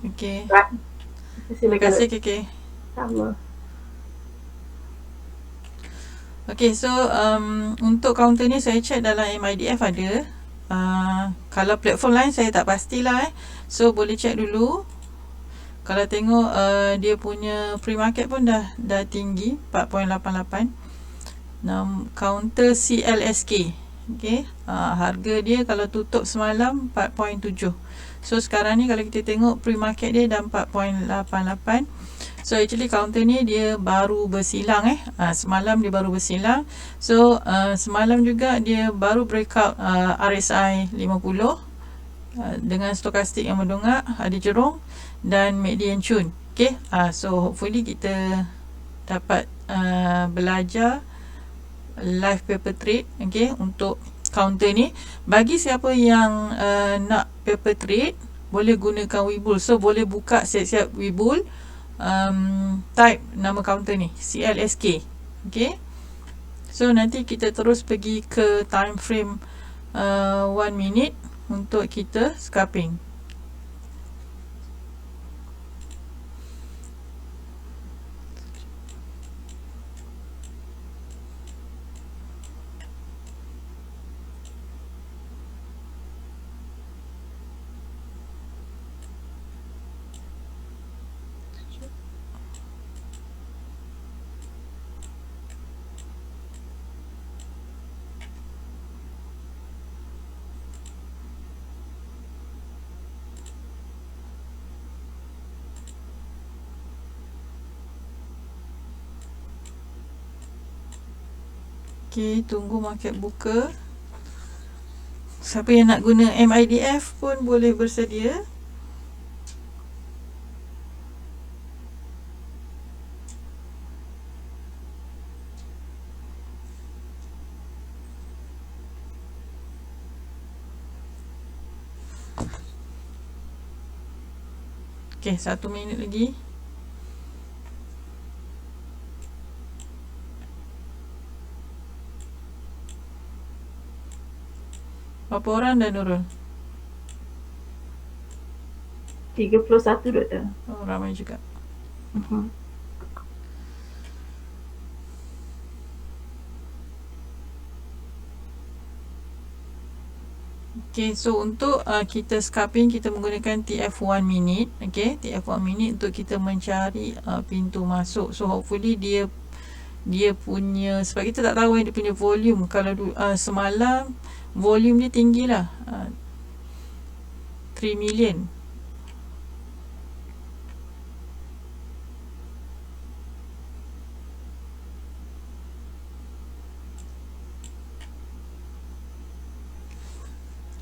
Okey. Baik. Terima Silakan kasih Dok. KK. Sama. Okey, so untuk kaunter ni saya check dalam MIDF ada. Kalau platform lain saya tak pastilah So boleh check dulu. Kalau tengok dia punya pre-market pun dah tinggi 4.88. Counter CLSK. Okey, harga dia kalau tutup semalam 4.7. So sekarang ni kalau kita tengok pre-market dia dah 4.88. So actually counter ni dia baru bersilang semalam dia baru bersilang. So semalam juga dia baru breakout RSI 50 dengan stokastik yang mendongak, ada jerung dan MACD yang cun. Okay, so hopefully kita dapat belajar live paper trade, okay, untuk counter ni. Bagi siapa yang nak paper trade, boleh gunakan Webull. So boleh buka siap-siap Webull, type nama counter ni CLSK. Okay, so nanti kita terus pergi ke time frame 1 minute untuk kita scalping. Okay, tunggu market buka. Siapa yang nak guna MIDF pun boleh bersedia. Okay, 1 minit lagi. Berapa orang dah Nurul? 31 Doktor. Oh, ramai juga. Okay, so untuk kita scalping, kita menggunakan TF1 minute. Okay, TF1 minute untuk kita mencari pintu masuk. So hopefully dia punya, sebab kita tak tahu dia punya volume. Kalau semalam volume dia tinggi lah, 3 million.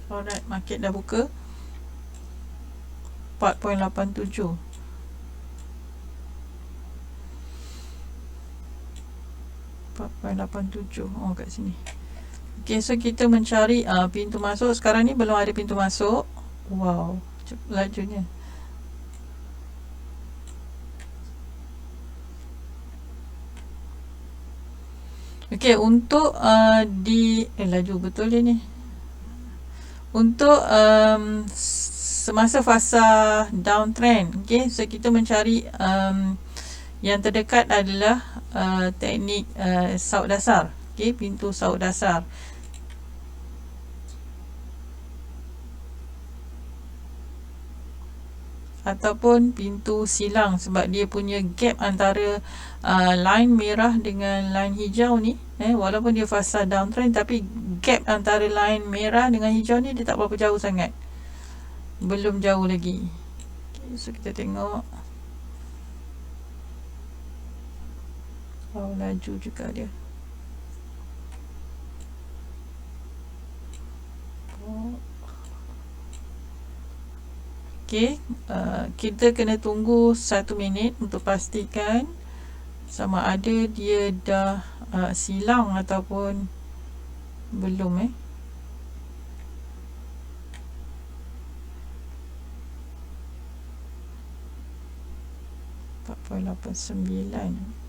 Alright, market dah buka 4.87. 4.87. Oh, kat sini. Okay, so kita mencari pintu masuk. Sekarang ni belum ada pintu masuk. Wow, lajunya. Okay, untuk laju betul dia ni. Untuk semasa fasa downtrend, okay, so kita mencari yang terdekat adalah teknik saut dasar. Okay, pintu saut dasar. Ataupun pintu silang, sebab dia punya gap antara line merah dengan line hijau ni, walaupun dia fasa downtrend, tapi gap antara line merah dengan hijau ni dia tak berapa jauh sangat, belum jauh lagi. Okay, so kita tengok. Oh, laju juga dia. Okay, kita kena tunggu 1 minit untuk pastikan sama ada dia dah silang ataupun belum. 4.89.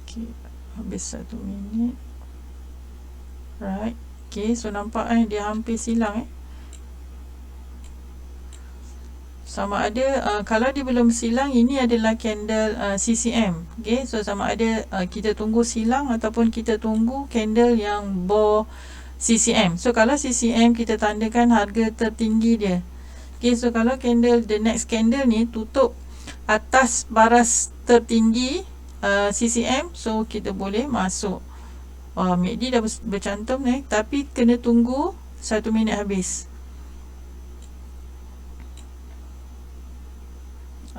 Okay, habis 1 minit. Right. Okay, so nampak dia hampir silang sama ada kalau dia belum silang, ini adalah candle CCM. Okay, so sama ada kita tunggu silang ataupun kita tunggu candle yang bore CCM. So kalau CCM kita tandakan harga tertinggi dia. Okay, so kalau candle, the next candle ni tutup atas baras tertinggi CCM, so kita boleh masuk. MACD dah bercantum tapi kena tunggu 1 minit habis.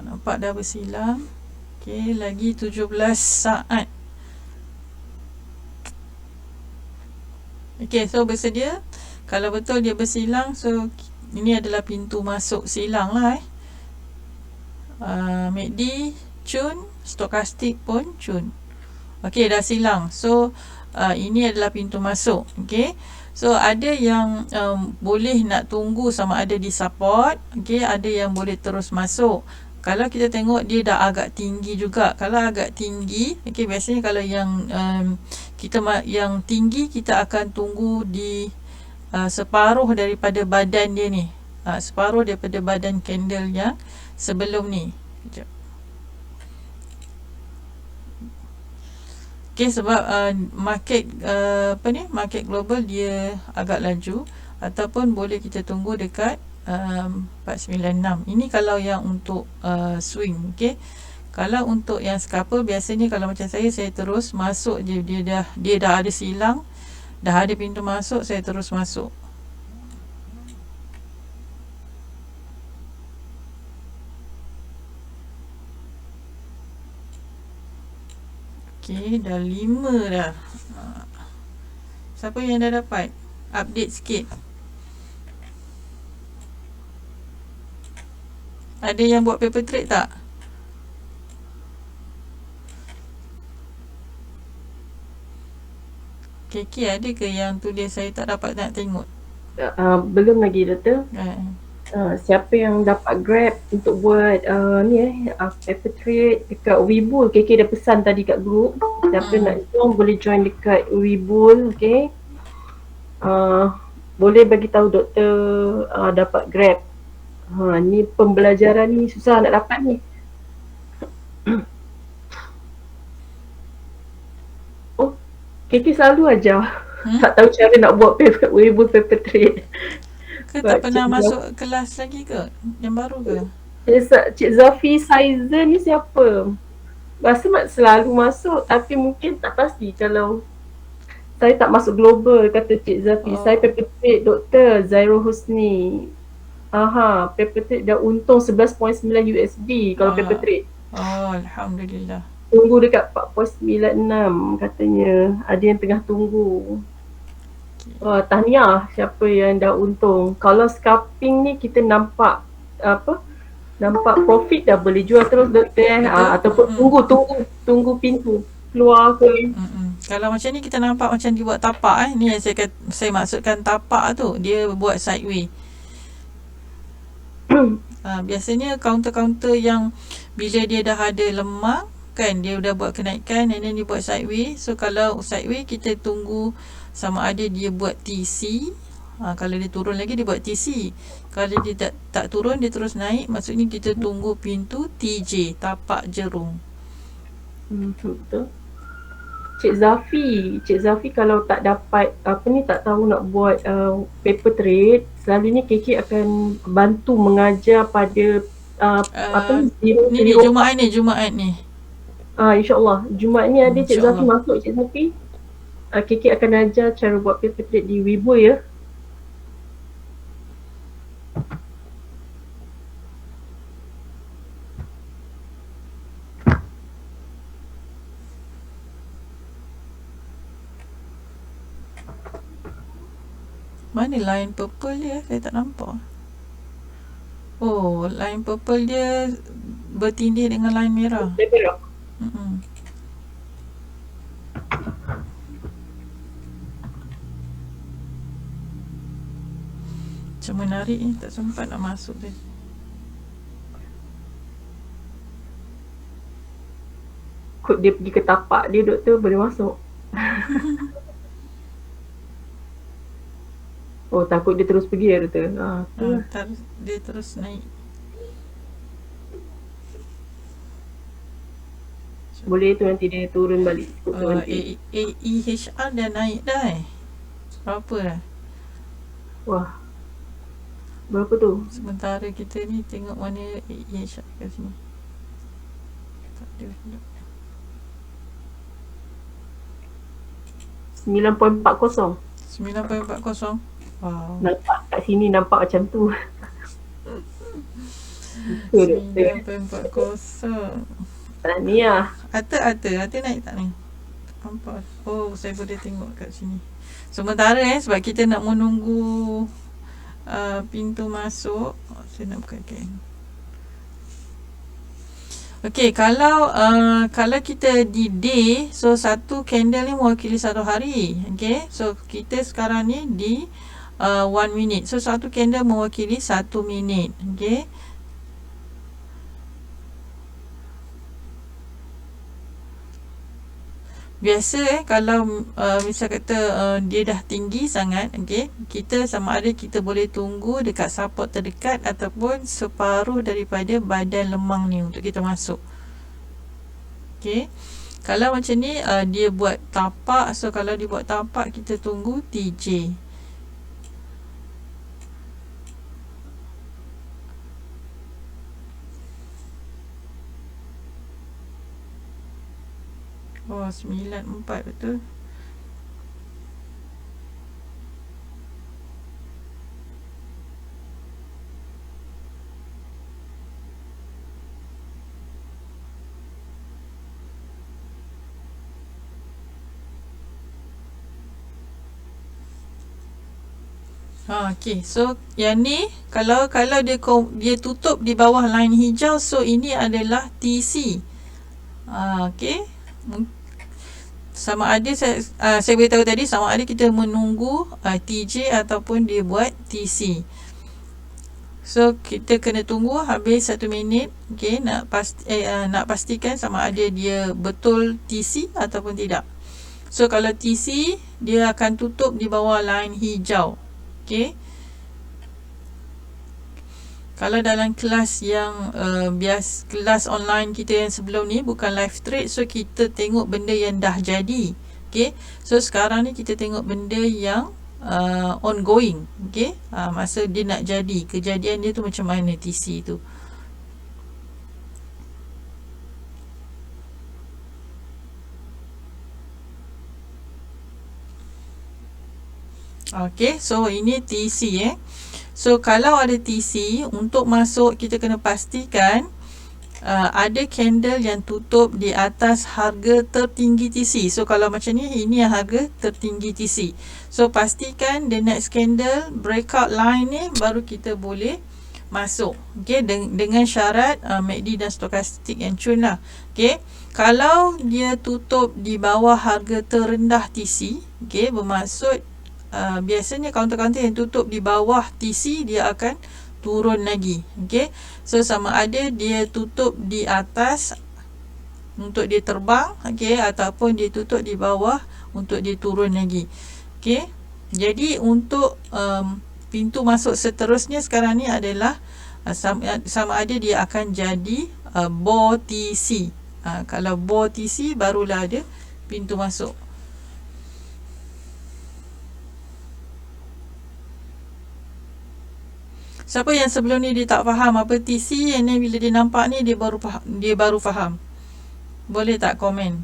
Nampak dah bersilang. Okey, lagi 17 saat. Okey, so bersedia. Kalau betul dia bersilang, so ini adalah pintu masuk silang lah MACD cun, stokastik pun cun. Okey, dah silang. So ini adalah pintu masuk. Okey, so ada yang boleh nak tunggu sama ada di support. Okey, ada yang boleh terus masuk. Kalau kita tengok dia dah agak tinggi juga. Kalau agak tinggi, okey, biasanya kalau yang yang tinggi, kita akan tunggu di separuh daripada badan dia ni. Separuh daripada badan candle yang sebelum ni. Sekejap. Okey, sebab market market global dia agak laju, ataupun boleh kita tunggu dekat 496. Ini kalau yang untuk swing. Okey, kalau untuk yang scalper, biasanya kalau macam saya terus masuk je. Dia dah ada silang, dah ada pintu masuk, saya terus masuk. Okey, dah 5 dah. Siapa yang dah dapat? Update sikit. Ada yang buat paper trade tak? KK ada ke yang tulis? Saya tak dapat nak tengok. Belum lagi, Doktor. Siapa yang dapat grab untuk buat paper trade dekat Webull, KK dah pesan tadi kat group. Siapa nak join boleh join dekat Webull. Okay, boleh bagi tahu Doktor dapat grab. Ni pembelajaran ni susah nak dapat ni. Oh, KK selalu ajar. Tak tahu cara nak buat Webull paper trade. Ke tak pernah masuk kelas lagi ke? Yang baru ke? Cik Zafi Saizer ni siapa? Rasa selalu masuk, tapi mungkin tak pasti. Kalau saya tak masuk global, kata Cik Zafi. Saya paper trade Doktor Zairul Husni. Paper trade dah untung 11.9 USD kalau paper trade. Alhamdulillah. Tunggu dekat 4.96 katanya. Ada yang tengah tunggu. Tahniah siapa yang dah untung. Kalau scalping ni kita nampak nampak profit dah boleh jual terus Doktor ataupun tunggu pintu keluar ke. Kalau macam ni kita nampak macam dia buat tapak ni yang saya maksudkan tapak tu, dia buat sideway. Biasanya counter-counter yang bila dia dah ada lemah kan, dia dah buat kenaikan and then dia buat sideway. So kalau sideway kita tunggu sama ada dia buat TC. Kalau dia turun lagi dia buat TC. Kalau dia tak turun, dia terus naik, maksudnya kita tunggu pintu TJ, tapak jerung. Betul. Cik Zafi kalau tak dapat tak tahu nak buat paper trade, selalunya KK akan bantu mengajar pada ni Jumaat ni. InsyaAllah Jumaat ni ada Cik Zafi masuk. Cik Zafi KK akan ajar cara buat paper trade di Weibo ya. Mana line purple dia? Saya tak nampak. Oh, line purple dia bertindih dengan line merah. Macam menarik ni, tak sempat nak masuk dia. takut dia pergi ke tapak dia, doktor boleh masuk. Oh, takut dia terus pergi ya, doktor? Tu lah. Dia terus naik. Boleh tu nanti dia turun balik. AEHR dah naik dah berapa dah? Wah, berapa tu? Sementara kita ni tengok mana AEHR kat sini. Tak ada. 9.40. 9.40. Wow. Nampak kat sini nampak macam tu. 9.40. Tahniah. Harta naik tak ni? Nampak. Oh, saya boleh tengok kat sini. Sementara sebab kita nak menunggu pintu masuk. Saya nak bukakan. Okey, kalau kita di day, so satu candle ni mewakili satu hari. Okey, so kita sekarang ni di 1 minute. So satu candle mewakili 1 minit. Okey. Biasa kalau misal kata dia dah tinggi sangat, okey, kita sama ada kita boleh tunggu dekat support terdekat ataupun separuh daripada badan lemang ni untuk kita masuk. Okey. Kalau macam ni dia buat tapak, so kalau dia buat tapak kita tunggu TJ. Oh, 94 betul. Okey, so yang ni kalau dia tutup di bawah line hijau, so ini adalah TC. Okey. Sama ada saya beritahu tadi, sama ada kita menunggu TJ ataupun dia buat TC. So kita kena tunggu habis 1 minit. Okey, nak pastikan sama ada dia betul TC ataupun tidak. So kalau TC, dia akan tutup di bawah line hijau. Okey. Kalau dalam kelas yang kelas online kita yang sebelum ni bukan live trade, so kita tengok benda yang dah jadi. Okey. So sekarang ni kita tengok benda yang ongoing. Okey. Masa dia nak jadi, kejadian dia tu macam mana TC tu. Okey, so ini TC So kalau ada TC, untuk masuk kita kena pastikan ada candle yang tutup di atas harga tertinggi TC. So kalau macam ni, ini harga tertinggi TC. So pastikan the next candle breakout line ni baru kita boleh masuk. Okey, dengan syarat MACD dan stokastik yang cun lah. Okey, kalau dia tutup di bawah harga terendah TC, okey, bermaksud biasanya kaunter-kaunter yang tutup di bawah TC dia akan turun lagi. Okey. So sama ada dia tutup di atas untuk dia terbang, okey, ataupun dia tutup di bawah untuk dia turun lagi. Okey. Jadi untuk pintu masuk seterusnya sekarang ni adalah sama ada dia akan jadi bore TC. Kalau bore TC barulah ada pintu masuk. Siapa yang sebelum ni dia tak faham apa TC, yang ni bila dia nampak ni dia baru faham. Boleh tak komen?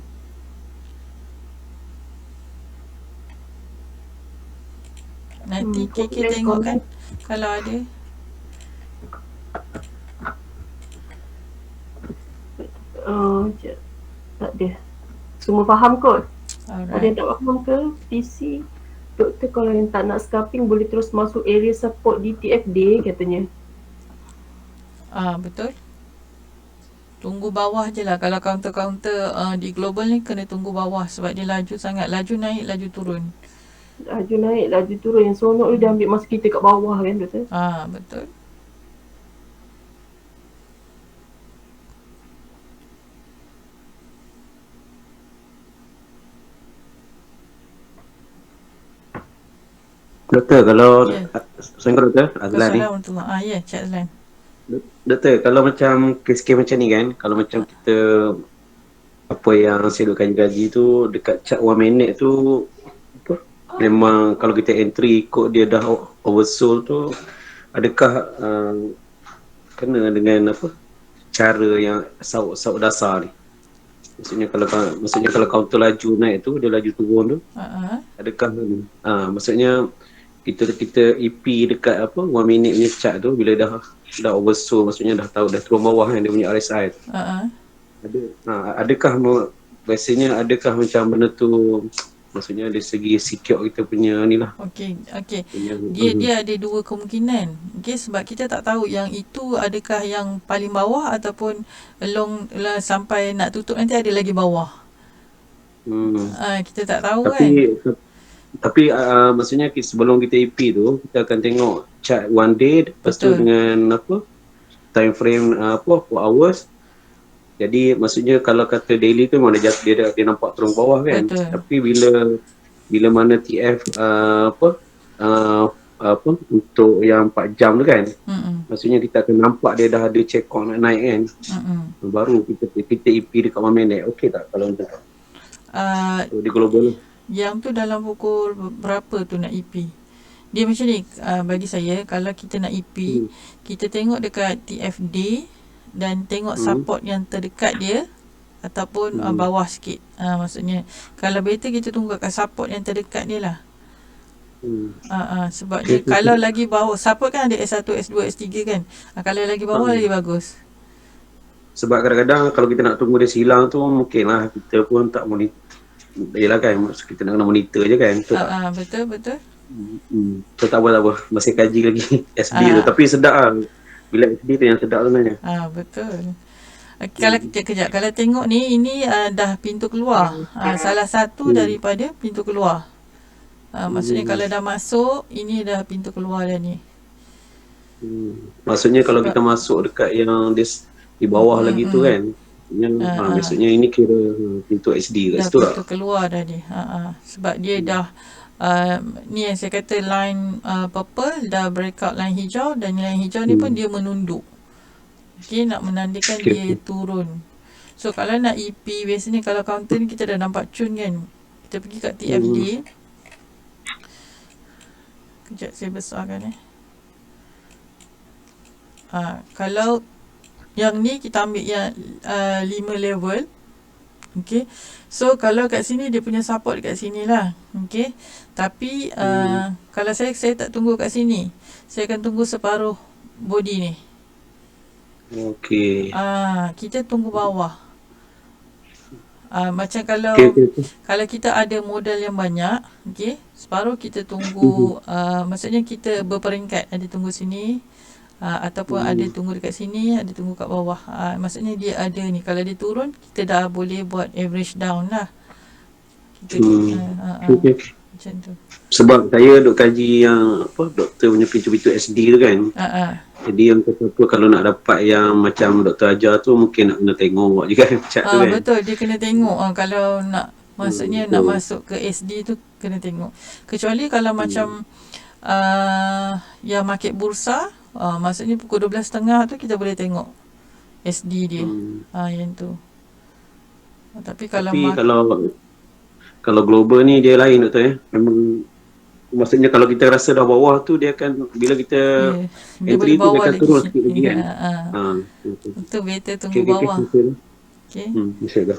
Nanti KK tengok kan kalau ada. Tak ada. Semua faham kot. Alright. Ada yang tak faham ke TC? Doktor kalau yang tak nak scalping boleh terus masuk area support di TFD katanya. Betul. Tunggu bawah je lah. Kalau counter-counter di global ni kena tunggu bawah sebab dia laju sangat. Laju naik, laju turun. Laju naik, laju turun. Yang seronok dia ambil masa kita kat bawah kan, doktor? Betul. Doktor, kalau Ya, Assalamualaikum Doktor, Azlan ni. Assalamualaikum warahmatullahi. Ya, Cik Azlan. Doktor, kalau macam kes-kes macam ni kan, kalau macam Ha, kita apa yang saya duk kaji tu dekat chat 1 minute tu apa? Memang kalau kita entry kod dia dah oversold tu, adakah kena dengan apa? Cara yang saut dasar ni. Maksudnya kalau counter laju naik tu, dia laju turun tu, ha, adakah maksudnya kita EP dekat apa 1 minute punya chat tu bila dah oversold, maksudnya dah tahu dah turun bawah kan dia punya RSI tu. ha. Adakah biasanya adakah macam benda tu maksudnya dari segi secure kita punya ni lah Okey, okey. punya Dia ada dua kemungkinan. Okey, sebab kita tak tahu yang itu adakah yang paling bawah ataupun along lah sampai nak tutup nanti ada lagi bawah. Kita tak tahu kan. tapi maksudnya sebelum kita EP tu kita akan tengok chart 1 day, lepas tu Betul. dengan apa time frame 4 hours. Jadi maksudnya kalau kata daily tu memang dia nampak turun bawah kan. Betul. Tapi bila mana TF apa untuk yang 4 jam tu kan, maksudnya kita akan nampak dia dah ada check out nak naik kan. Baru kita EP dekat 1 minute. Okey tak kalau macam tu? So, di global Yang tu dalam pukul berapa tu nak EP? Dia macam ni, bagi saya kalau kita nak EP, kita tengok dekat TFD dan tengok support yang terdekat dia ataupun bawah sikit. Maksudnya kalau better kita tunggu kat support yang terdekat dia lah. Sebab dia kalau lagi bawah, support kan ada S1, S2, S3 kan. Kalau lagi bawah lagi bagus. Sebab kadang-kadang kalau kita nak tunggu dia silang tu mungkin lah kita pun tak monitor. Yelah kan, kita nak kena monitor je kan. Betul. So tak apa. Masih kaji lagi SD tu. Tapi sedap lah. Bila SD tu yang sedap sebenarnya. Betul. Kalau kejap, kalau tengok ni, ini dah pintu keluar. Salah satu daripada pintu keluar. Maksudnya kalau dah masuk, ini dah pintu keluar dah ni. Maksudnya kalau kita masuk dekat yang di bawah lagi tu kan, maksudnya ini kira pintu SD kat dah situ lah. pintu keluar dah ni. Sebab dia dah ni yang saya kata line purple dah breakout line hijau, dan line hijau ni pun dia menunduk. Okey, nak menandakan dia turun. So kalau nak EP, biasanya kalau counter ni kita dah nampak cun kan. Kita pergi kat TFD. Kejap saya besarkan kalau yang ni kita ambil yang 5 level. Okey. So kalau kat sini dia punya support kat sini lah. Okey. Tapi kalau saya tak tunggu kat sini. Saya akan tunggu separuh body ni. Okey. Kita tunggu bawah. Macam kalau kalau kita ada modal yang banyak, okey, separuh kita tunggu maksudnya kita berperingkat, ada tunggu sini ataupun ada tunggu dekat sini, ada tunggu kat bawah. Maksudnya dia ada ni, kalau dia turun kita dah boleh buat average down lah. Kita macam tu. Sebab saya duk kaji yang doktor punya pintu-pintu SD tu kan. Jadi yang kata apa, kalau nak dapat yang macam doktor ajar tu mungkin nak kena tengok juga chat tu kan. Betul, dia kena tengok kalau nak, maksudnya nak masuk ke SD tu kena tengok. Kecuali kalau macam yang market bursa, maksudnya pukul 12.30 tu kita boleh tengok SD dia. Yang tu. Tapi kalau global ni dia lain doktor ya. Memang maksudnya kalau kita rasa dah bawah tu dia akan, bila kita entry tu dia akan turun sikit lagi kan. Itu better tunggu bawah. Okey. InsyaAllah.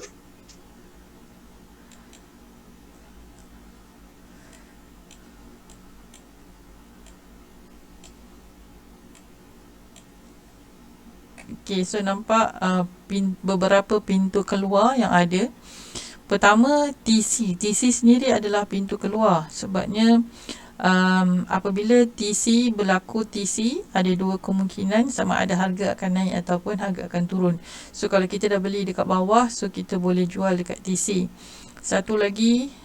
Okey, so nampak beberapa pintu keluar yang ada. Pertama, TC sendiri adalah pintu keluar. Sebabnya apabila TC berlaku ada dua kemungkinan, sama ada harga akan naik ataupun harga akan turun. So kalau kita dah beli dekat bawah, so kita boleh jual dekat TC. Satu lagi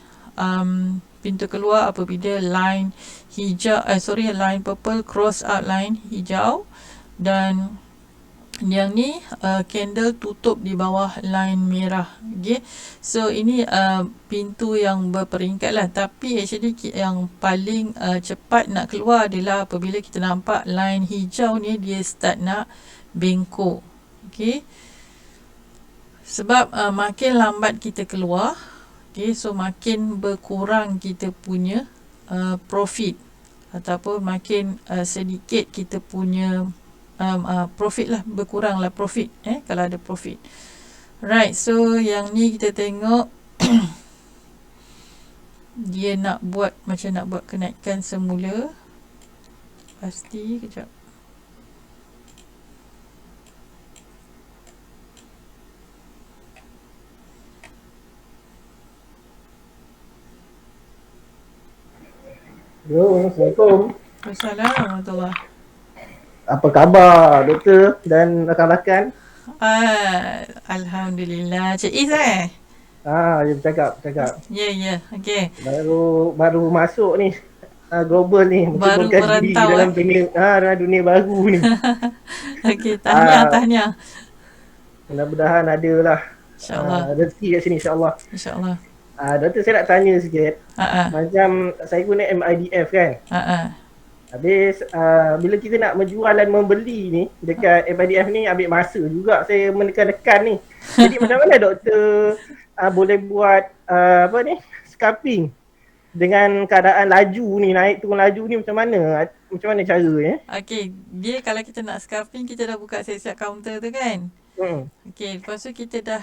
pintu keluar apabila line hijau, line purple cross out line hijau dan Yang ni candle tutup di bawah line merah. Okay. So ini pintu yang berperingkat lah. Tapi actually yang paling cepat nak keluar adalah apabila kita nampak line hijau ni dia start nak bengkok. Okay. Sebab makin lambat kita keluar, okay, so makin berkurang kita punya profit, ataupun makin sedikit kita punya profit lah, berkurang lah profit kalau ada profit. Right, so yang ni kita tengok dia nak buat macam nak buat kenaikan semula. Pasti kejap. Yo, Assalamualaikum. Assalamualaikum warahmatullahi. Apa khabar doktor dan rakan-rakan? Alhamdulillah. Cik Is Dia bercakap. Ya, okey. Baru masuk ni global ni, Baru menceburkan diri merantau, dalam dunia baru ni. Okey, tahniah. Mudah-mudahan ada lah InsyaAllah. rezeki kat sini insya-Allah. InsyaAllah. Doktor, saya nak tanya sikit. Macam saya guna MIDF kan. Habis bila kita nak menjual dan membeli ni dekat MIDF ni ambil masa juga saya menekan-nekan ni. Jadi macam mana doktor boleh buat scalping dengan keadaan laju ni, naik turun laju ni macam mana caranya? Okey, dia kalau kita nak scalping kita dah buka siap-siap kaunter tu kan. Okey, lepas tu kita dah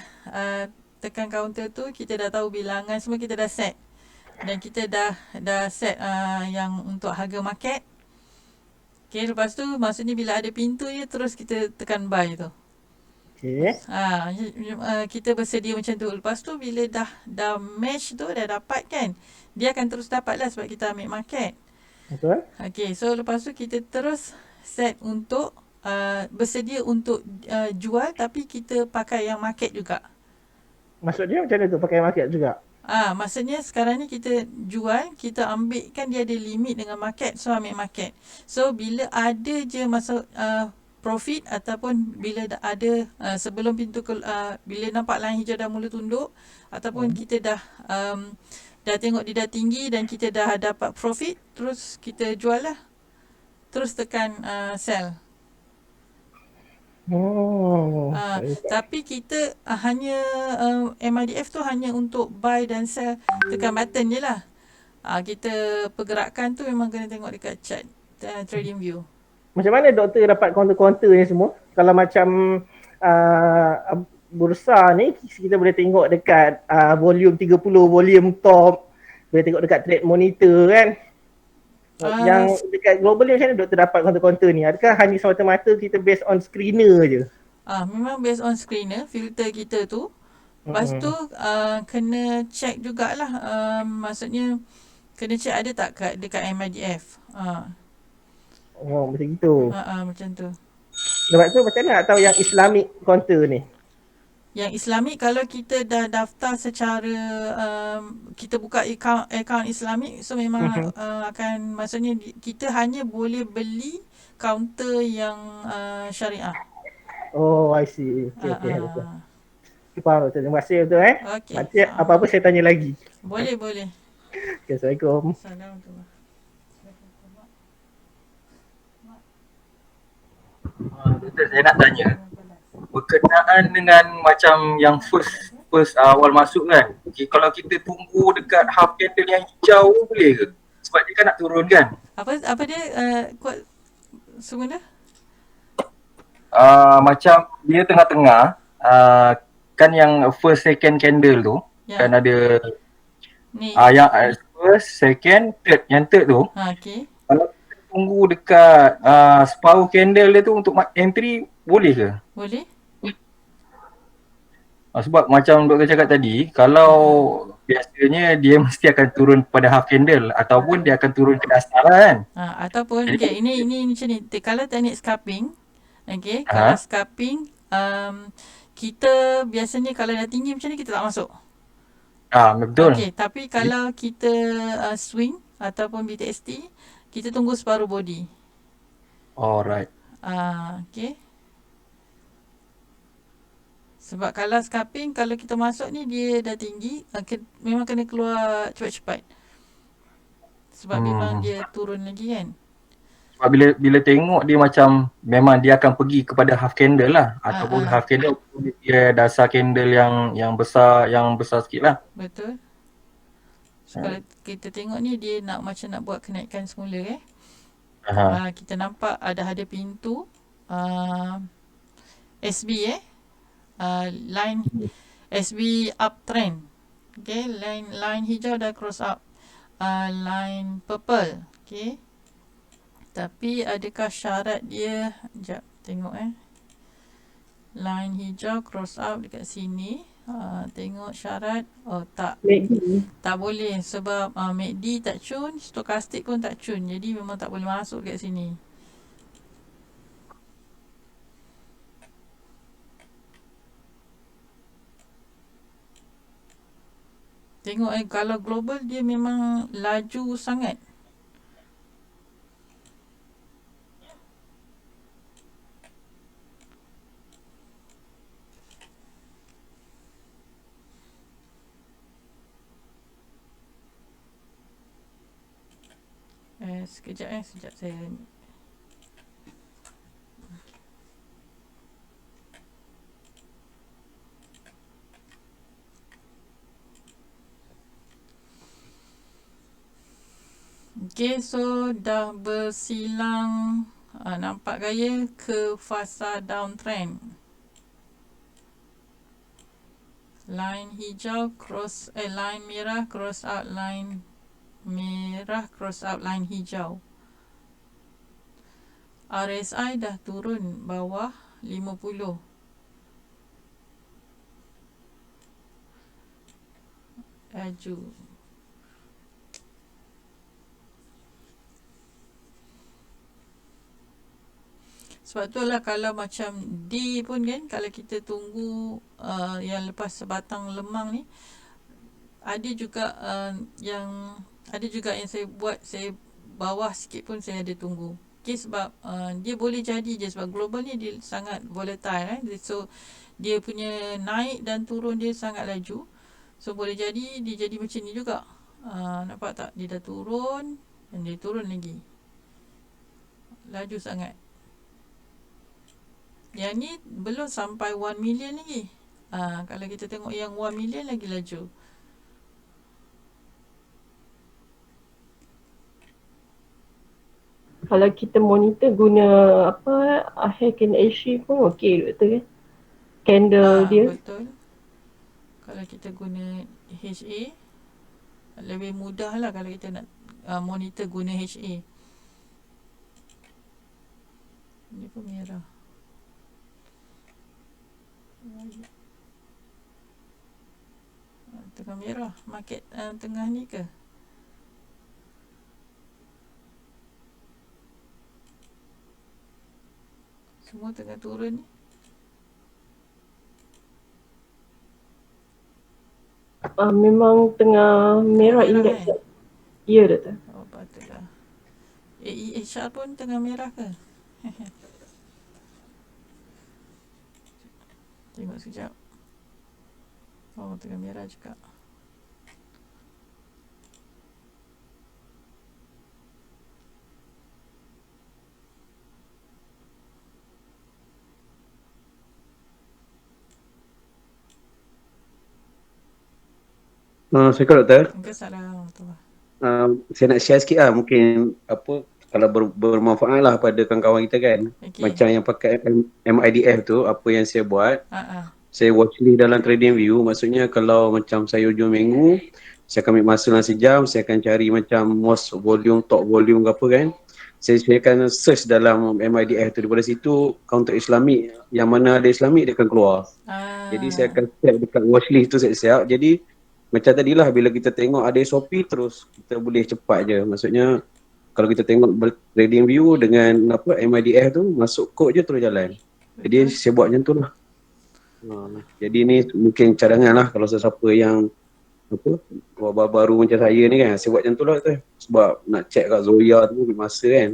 tekan kaunter tu, kita dah tahu bilangan semua, kita dah set. Dan kita dah set yang untuk harga market. Okey, lepas tu maksudnya bila ada pintu je terus kita tekan buy tu. Okey. Kita bersedia macam tu. Lepas tu bila dah match tu, dah dapat kan, dia akan terus dapat lah sebab kita ambil market. Betul. Okey, so lepas tu kita terus set untuk bersedia untuk jual, tapi kita pakai yang market juga. Maksudnya macam mana tu pakai market juga? Maksudnya sekarang ni kita jual, kita ambil kan dia ada limit dengan market, so ambil market. So bila ada je masuk profit ataupun bila ada sebelum pintu bila nampak line hijau dah mula tunduk ataupun kita dah tengok dia dah tinggi dan kita dah dapat profit, terus kita jual lah. Terus tekan sell. Tapi kita hanya MIDF tu hanya untuk buy dan sell, tekan button je lah. Kita pergerakan tu memang kena tengok dekat chart trading view. Macam mana doktor dapat counter-counter ni semua? Kalau macam bursa ni kita boleh tengok dekat volume 30, volume top, boleh tengok dekat trade monitor kan. Yang dekat global ni macam mana doktor dapat counter-counter ni? Adakah hanya semata-mata kita based on screener je? Memang based on screener, filter kita tu. Lepas tu kena check jugalah, maksudnya kena check ada tak dekat MIDF. Macam gitu. Macam tu. Lepas tu macam mana nak tahu yang Islamic counter ni? Yang Islamik, kalau kita dah daftar secara kita buka account Islamik, so memang akan, maksudnya kita hanya boleh beli counter yang syariah. Oh, I see. Okay. Faham. Terima kasih betul Okay. Nanti apa-apa saya tanya lagi. Boleh. Okay, Assalamualaikum. Assalamualaikum. Doktor, saya nak tanya berkenaan dengan macam yang first awal masuk kan, kalau kita tunggu dekat half candle yang hijau boleh ke? Sebab dia kan nak turun kan. Apa dia kuat semula? Macam dia tengah-tengah, kan yang first second candle tu kan ada ni. Yang first, second, third. Yang third tu Okey. kalau kita tunggu dekat separuh candle dia tu untuk entry boleh ke? Boleh. Sebab macam doktor cakap tadi, kalau biasanya dia mesti akan turun pada half candle ataupun dia akan turun ke dasar lah kan. Ataupun ini macam ni, kalau teknik scalping, kalau scalping kita biasanya kalau dah tinggi macam ni kita tak masuk. Betul. Tapi kalau kita swing ataupun BTST, kita tunggu separuh body. Alright. Sebab kalau scalping, kalau kita masuk ni dia dah tinggi, memang kena keluar cepat-cepat. Sebab memang dia turun lagi kan. Sebab bila tengok dia macam memang dia akan pergi kepada half candle lah. Ataupun half candle dia dasar candle yang besar sikit lah. Betul. So, kalau kita tengok ni dia nak macam nak buat kenaikan semula kita nampak ada pintu SB line SB uptrend. Okay, line hijau dah cross up line purple. Okay, tapi adakah syarat dia, sekejap tengok line hijau cross up dekat sini. Tengok syarat. Oh tak, tak boleh sebab MACD tak cun, stokastik pun tak cun, jadi memang tak boleh masuk dekat sini. Tengok kalau global dia memang laju sangat. Sekejap saya Okay, so dah bersilang nampak gaya ke fasa downtrend. Line hijau cross line merah cross out line merah cross out line hijau. RSI dah turun bawah 50. Laju. Sebab tu lah kalau macam D pun kan, kalau kita tunggu yang lepas sebatang lemang ni, ada juga yang saya buat, saya bawah sikit pun saya ada tunggu. Okay, sebab dia boleh jadi je sebab global ni dia sangat volatile so dia punya naik dan turun dia sangat laju. So boleh jadi dia jadi macam ni juga. Nampak tak, dia dah turun dan dia turun lagi, laju sangat. Yang ni belum sampai 1 million lagi. Kalau kita tengok yang 1 million lagi laju. Kalau kita monitor guna Heiken Ashi pun okey betul kan? Candle dia. Betul. Kalau kita guna HA lebih mudah lah kalau kita nak monitor guna HA. Ini pun merah. Tengah merah market tengah ni ke? Semua tengah turun ni. Memang tengah merah indeks. Ya dah. Oh patutlah. AEHR pun tengah merah ke? Tengok sekejap. Oh tengah merah juga. Assalamualaikum Doktor. Assalamualaikum. Saya nak share sikit lah, mungkin kalau bermanfaat lah pada kawan-kawan kita kan. Macam yang pakai MIDF tu, apa yang saya buat, saya watchlist dalam TradingView. Maksudnya kalau macam saya hujung minggu, saya akan ambil masa dalam sejam, saya akan cari macam most volume, top volume ke apa kan. Saya akan search dalam MIDF tu, daripada situ counter Islamik, yang mana ada Islamik dia akan keluar. Jadi saya akan set dekat watchlist tu siap-siap. Jadi macam tadilah, bila kita tengok ada SOP terus kita boleh cepat je. Maksudnya kalau kita tengok TradingView dengan MIDF tu, masuk kod je terus jalan. Jadi saya buat macam tu lah. Jadi ni mungkin cadangan lah kalau sesiapa yang baru macam saya ni kan, saya buat macam tu lah tu. Sebab nak check kat Zoya tu ambil masa kan.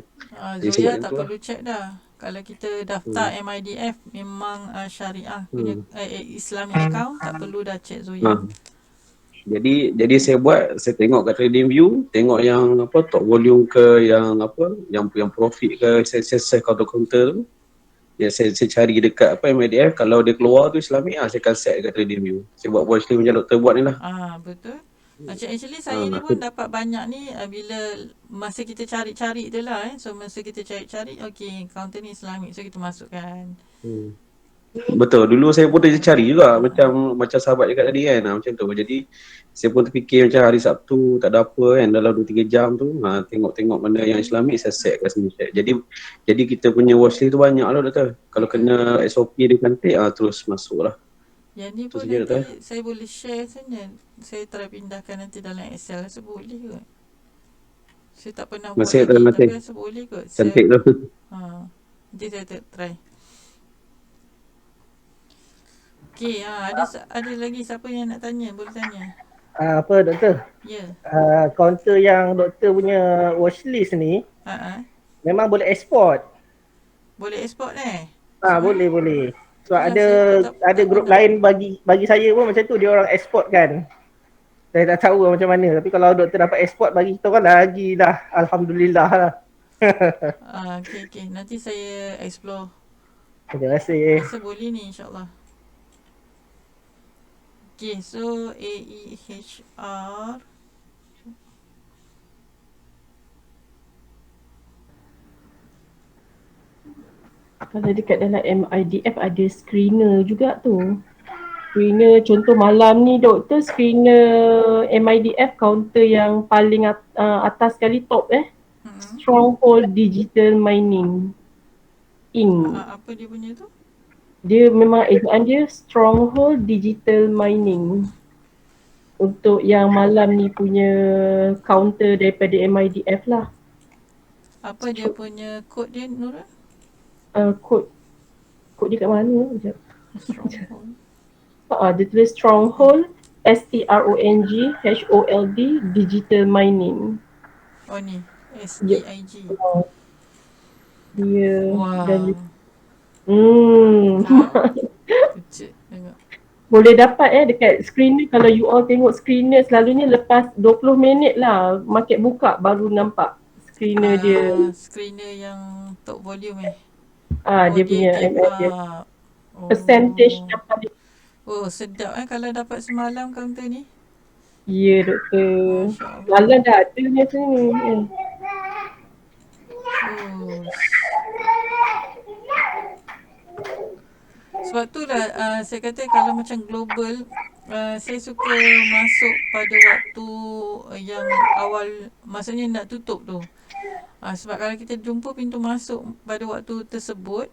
Zoya tak perlu check dah. Kalau kita daftar MIDF memang syariah punya Islamic account, tak perlu dah check Zoya. Jadi saya tengok kat TradingView, tengok yang apa top volume ke yang apa yang profit ke, saya counter tu. Ya saya cari dekat apa MIDF, kalau dia keluar tu Islamic saya akan set kat TradingView. Saya buat watchlist macam doktor buat ni lah. Betul. Actually saya ni pun dapat banyak ni bila masa kita cari-cari tu lah So masa kita cari-cari, okay, counter ni Islamic, so kita masukkan. Betul, dulu saya pun cari juga macam sahabat cakap tadi kan, macam tu. Jadi saya pun terfikir macam hari Sabtu tak ada apa kan, dalam 2-3 jam tu tengok mana yang Islamic, saya set kat sini. Jadi kita punya watchlist tu banyak lah doktor. Kalau kena SOP dia cantik terus masuk lah. Yang ni pun nanti saya boleh share saja. Saya try pindahkan nanti dalam Excel, rasa boleh kot. Saya tak pernah buat lagi, tapi rasa boleh kot. Cantik tu. Nanti saya try. Okay, ada lagi siapa yang nak tanya? Boleh tanya. Apa doktor? Ya. Counter yang doktor punya watchlist ni memang boleh export. Boleh export Boleh. So ada grup lain bagi saya pun macam tu, dia orang export kan. Saya tak tahu macam mana, tapi kalau doktor dapat export bagi kita kan lagi dah, alhamdulillah lah. Okay. Nanti saya explore. Terima kasih. Rasa boleh ni insyaAllah. Okay, so AEHR. Kalau dekat dalam MIDF ada screener juga tu. Screener contoh malam ni doktor, screener MIDF counter yang paling atas sekali top Stronghold Digital Mining Inc. Apa dia punya tu? Dia memang ejaan dia Stronghold Digital Mining. Untuk yang malam ni punya counter daripada MIDF lah. Apa dia punya kod dia, Nura? Kod dia kat mana? Stronghold. Dia tulis Stronghold STRONGHOLD Digital Mining. Oh ni, SDIG. Dia Wow. Pucuk tengok. Boleh dapat dekat screener. Kalau you all tengok screener selalunya lepas 20 minit lah market buka baru nampak screener dia. Screener yang top volume dia punya MIDF. Percentage dapat. Oh sedap kalau dapat semalam counter ni. Ya doktor. Malam dah ada ni sini. Sebab tu lah saya kata kalau macam global, saya suka masuk pada waktu yang awal, maksudnya nak tutup tu. Sebab kalau kita jumpa pintu masuk pada waktu tersebut,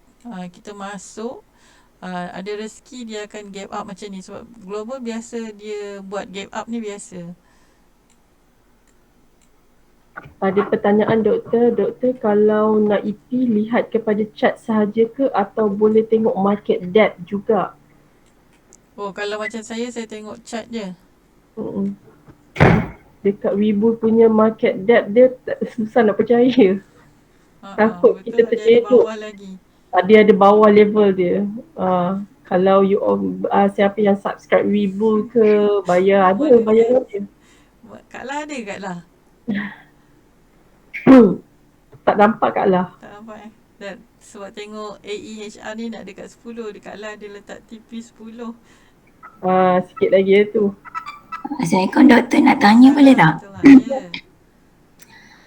kita masuk, ada rezeki dia akan gap up macam ni. Sebab global biasa dia buat gap up ni biasa. Ada pertanyaan doktor kalau nak EP lihat kepada chart sahaja ke atau boleh tengok market depth juga? Oh kalau macam saya tengok chart je. Dekat Webull punya market depth dia susah nak percaya. Takut kita tercedok. Dia ada bawah level dia. Kalau you siapa yang subscribe Webull ke bayar ada dia. Kak Lah ada Kak Lah. Tak nampak Kak Lah. Tak nampak Dan sebab tengok AEHR ni nak dekat 10, dekat Lah dia letak TP 10. Sikit lagi tu. Assalamualaikum doktor, nak tanya boleh tak?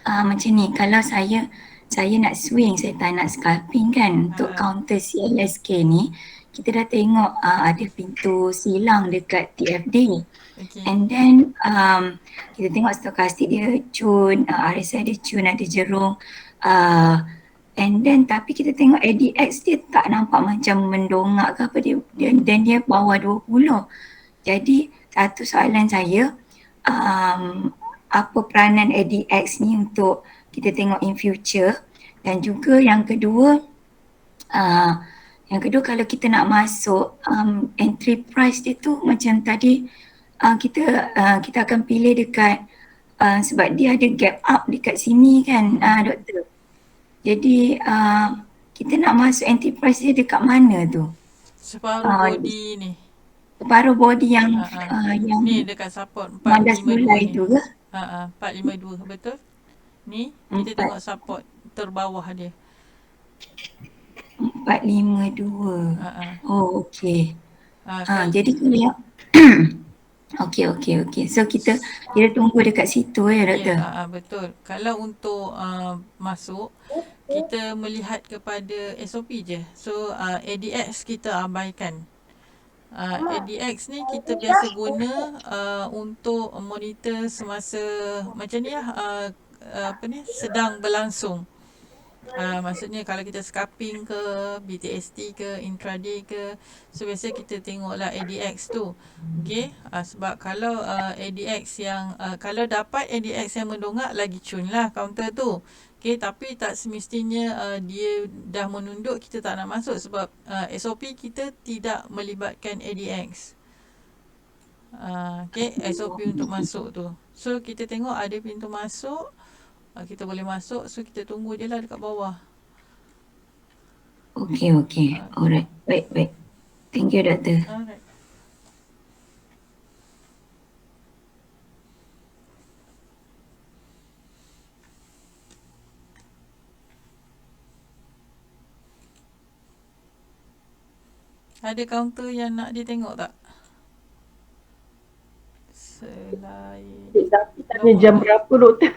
Macam ni, kalau saya nak swing, saya tak nak scalping kan, untuk counter CLSK ni, kita dah tengok ada pintu silang dekat TFD. And then kita tengok stokastik dia cun, RSI dia cun, ada jerung. And then tapi kita tengok ADX dia tak nampak macam mendongak ke apa, dan dia bawah 20. Jadi satu soalan saya, apa peranan ADX ni untuk kita tengok in future. Dan juga yang kedua kalau kita nak masuk entry price dia tu macam tadi kita akan pilih dekat sebab dia ada gap up dekat sini kan doktor. Jadi kita nak masuk enterprise dia dekat mana tu? Separuh body ni. Separuh body yang yang ni dekat support mandas 452 mulai ni. tu ke? 452 betul? Ni kita tengok support terbawah dia. 452. Oh, okey. Jadi kalau okey. So kita tunggu dekat situ ya, doktor. Betul. Kalau untuk masuk, kita melihat kepada SOP je. So ADX kita abaikan. ADX ni kita biasa guna untuk monitor semasa macam ni lah, sedang berlangsung. Maksudnya kalau kita scalping ke, BTST ke, intraday ke, so biasa kita tengoklah ADX tu. Okay, sebab kalau ADX yang kalau dapat ADX yang mendongak, lagi cun lah counter tu. Okay, tapi tak semestinya dia dah menunduk kita tak nak masuk sebab SOP kita tidak melibatkan ADX. Okay, SOP untuk masuk tu. So kita tengok ada pintu masuk, kita boleh masuk, so kita tunggu je lah dekat bawah. Okey. Alright. Baik. Thank you, doktor. Alright. Ada counter yang nak ditengok tak? Selain Cik Zafi tanya jam berapa, doktor?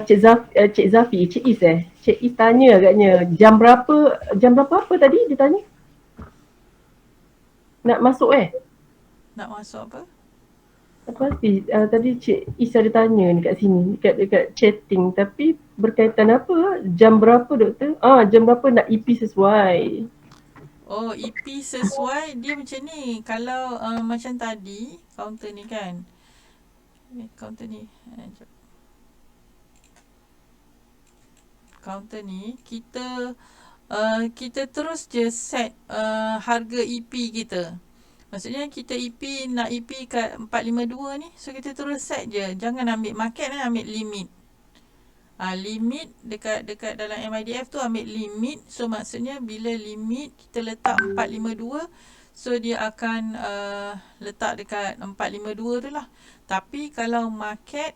Cik Zafi, Cik Is Cik Is tanya agaknya jam berapa apa tadi dia tanya? Nak masuk Nak masuk apa? Pasti tadi Cik Is ada tanya dekat sini, dekat chatting, tapi berkaitan apa? Jam berapa, doktor? Jam berapa nak EP sesuai? Oh, EP sesuai dia macam ni. Kalau macam tadi counter ni kan. Counter ni. Counter ni kita terus je set harga EP kita. Maksudnya kita nak EP kat 452 ni, so kita terus set je. Jangan ambil market, ambil limit. Limit dekat dalam MIDF tu ambil limit. So maksudnya bila limit kita letak 452, so dia akan letak dekat 452 tu lah. Tapi kalau market,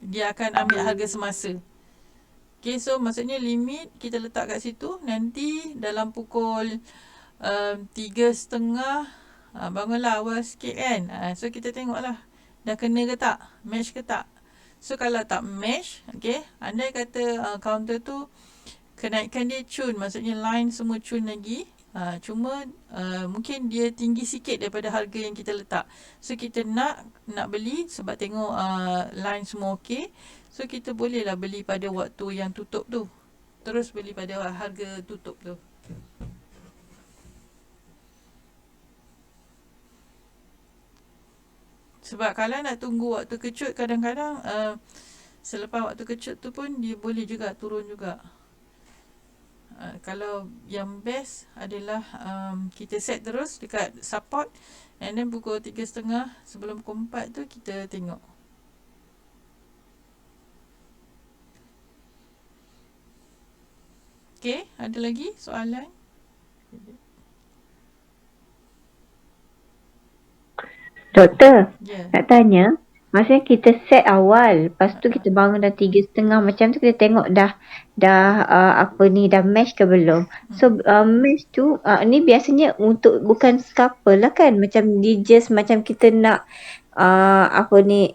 dia akan ambil harga semasa. Okay, so maksudnya limit kita letak kat situ. Nanti dalam pukul 3.30 bangunlah awal sikit kan. So kita tengoklah dah kena ke tak, match ke tak. So kalau tak match, okay, andai kata counter tu kenaikan dia cun, maksudnya line semua cun lagi, cuma mungkin dia tinggi sikit daripada harga yang kita letak. So kita nak beli sebab tengok line semua okey. So kita bolehlah beli pada waktu yang tutup tu. Terus beli pada harga tutup tu. Sebab kalau nak tunggu waktu kecut, kadang-kadang selepas waktu kecut tu pun dia boleh juga turun juga. Kalau yang best adalah kita set terus dekat support, and then pukul 3.30 sebelum pukul 4 tu kita tengok. Okay, ada lagi soalan? Doktor, nak tanya, maksudnya kita set awal, lepas tu kita bangun dah 3.30 macam tu, kita tengok dah match ke belum. So match tu ni biasanya untuk bukan scalper lah kan, macam dia just macam kita nak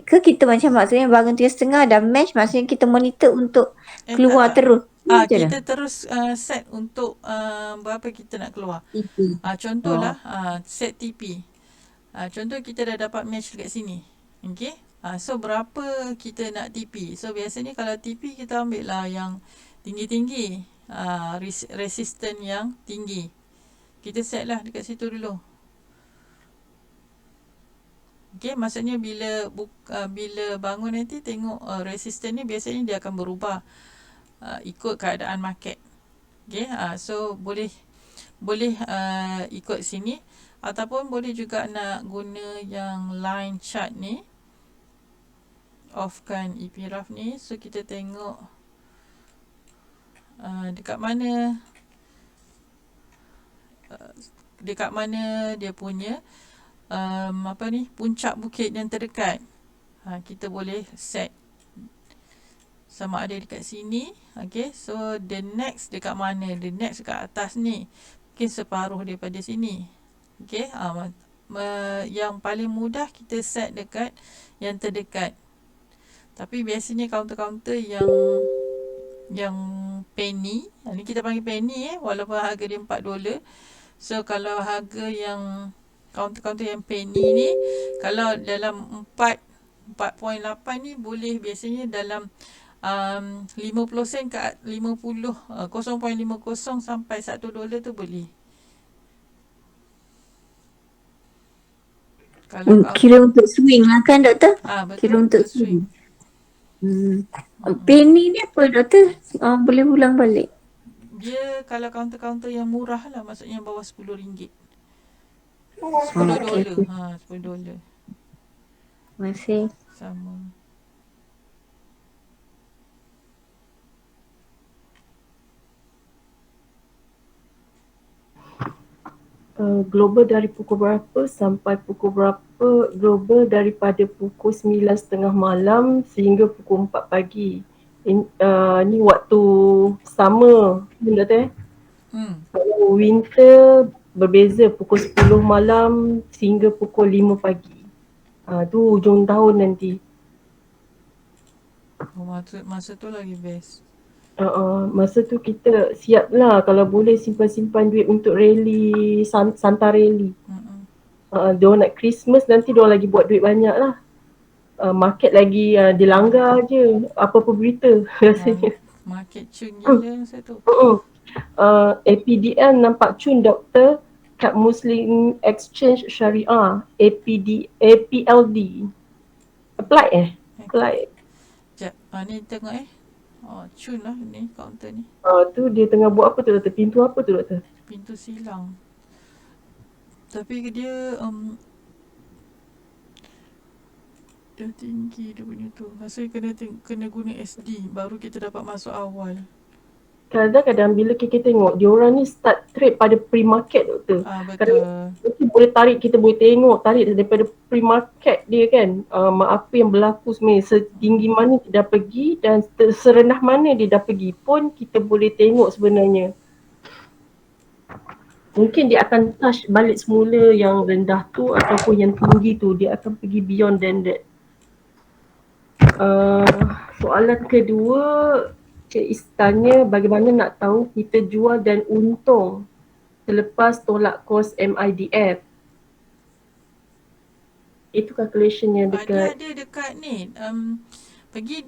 ke kita macam maksudnya bangun 3.30 dah match, maksudnya kita monitor untuk keluar terus. Kita terus set untuk berapa kita nak keluar. Contohlah set TP. Contoh kita dah dapat match dekat sini. Okay. So berapa kita nak TP. So biasanya kalau TP kita ambil lah yang tinggi-tinggi. Resistance yang tinggi. Kita set lah dekat situ dulu. Okay. Maksudnya bila bangun nanti tengok resistance ni biasanya dia akan berubah ikut keadaan market. Okay. So boleh ikut sini. Ataupun boleh juga nak guna yang line chart ni. Off kan EP rough ni. So kita tengok dekat mana dekat mana dia punya puncak bukit yang terdekat. Kita boleh set sama ada dekat sini. Okay, so the next dekat mana? The next dekat atas ni, mungkin separuh daripada sini. Okay, yang paling mudah kita set dekat yang terdekat. Tapi biasanya kaunter-kaunter yang penny, ni kita panggil penny walaupun harga dia $4. So kalau harga yang kaunter-kaunter yang penny ni, kalau dalam 4.8 ni boleh biasanya dalam 50 sen ke 50 0.50 sampai $1 tu boleh. Kalau Kira untuk swing lah kan doktor? betul, Kira untuk swing. Penny ni apa doktor? Boleh ulang balik. Dia kalau kaunter-kaunter yang murah lah, maksudnya bawah RM10. Okay. $10. $10. Terima kasih. Sama. Global dari pukul berapa sampai pukul berapa? Global daripada pukul 9.30 malam sehingga pukul 4 pagi. Ni waktu summer, betul Kalau winter berbeza pukul 10 malam sehingga pukul 5 pagi. Tu hujung tahun nanti. Masa tu lagi best. Masa tu kita siap lah kalau boleh simpan-simpan duit untuk rally, Santa rally. Diorang nak Christmas nanti diorang lagi buat duit banyak lah. Market lagi dilanggar je apa-apa berita rasanya. Market cun gila masa tu. APDL nampak cun doktor kat Muslim Exchange Syariah, APLD. Applied Applied. Sekejap, ni tengok cun lah ni kaunter ni. Tu dia tengah buat apa tu doktor? Pintu apa tu doktor? Pintu silang. Tapi dia dah tinggi dia punya tu. Rasanya kena guna SD baru kita dapat masuk awal. Kadang-kadang bila kita tengok diorang ni start trade pada pre-market doktor. Betul. Kita boleh tarik, kita boleh tengok tarik daripada pre-market dia kan. Apa yang berlaku sebenarnya, setinggi mana dia dah pergi dan serendah mana dia dah pergi pun kita boleh tengok sebenarnya. Mungkin dia akan touch balik semula yang rendah tu ataupun yang tinggi tu, dia akan pergi beyond than that. Soalan kedua, Cik Istanya, bagaimana nak tahu kita jual dan untung selepas tolak kos MIDF? Itu calculation yang dekat. Ada dekat ni. Pergi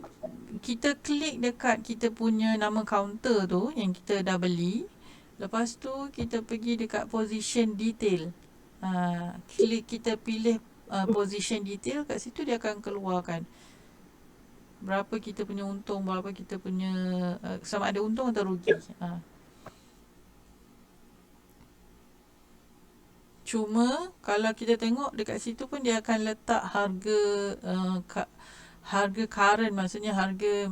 kita klik dekat kita punya nama kaunter tu yang kita dah beli. Lepas tu kita pergi dekat position detail. Klik, kita pilih position detail, kat situ dia akan keluarkan berapa kita punya untung, berapa kita punya sama ada untung atau rugi. Cuma kalau kita tengok dekat situ pun dia akan letak harga harga current, maksudnya harga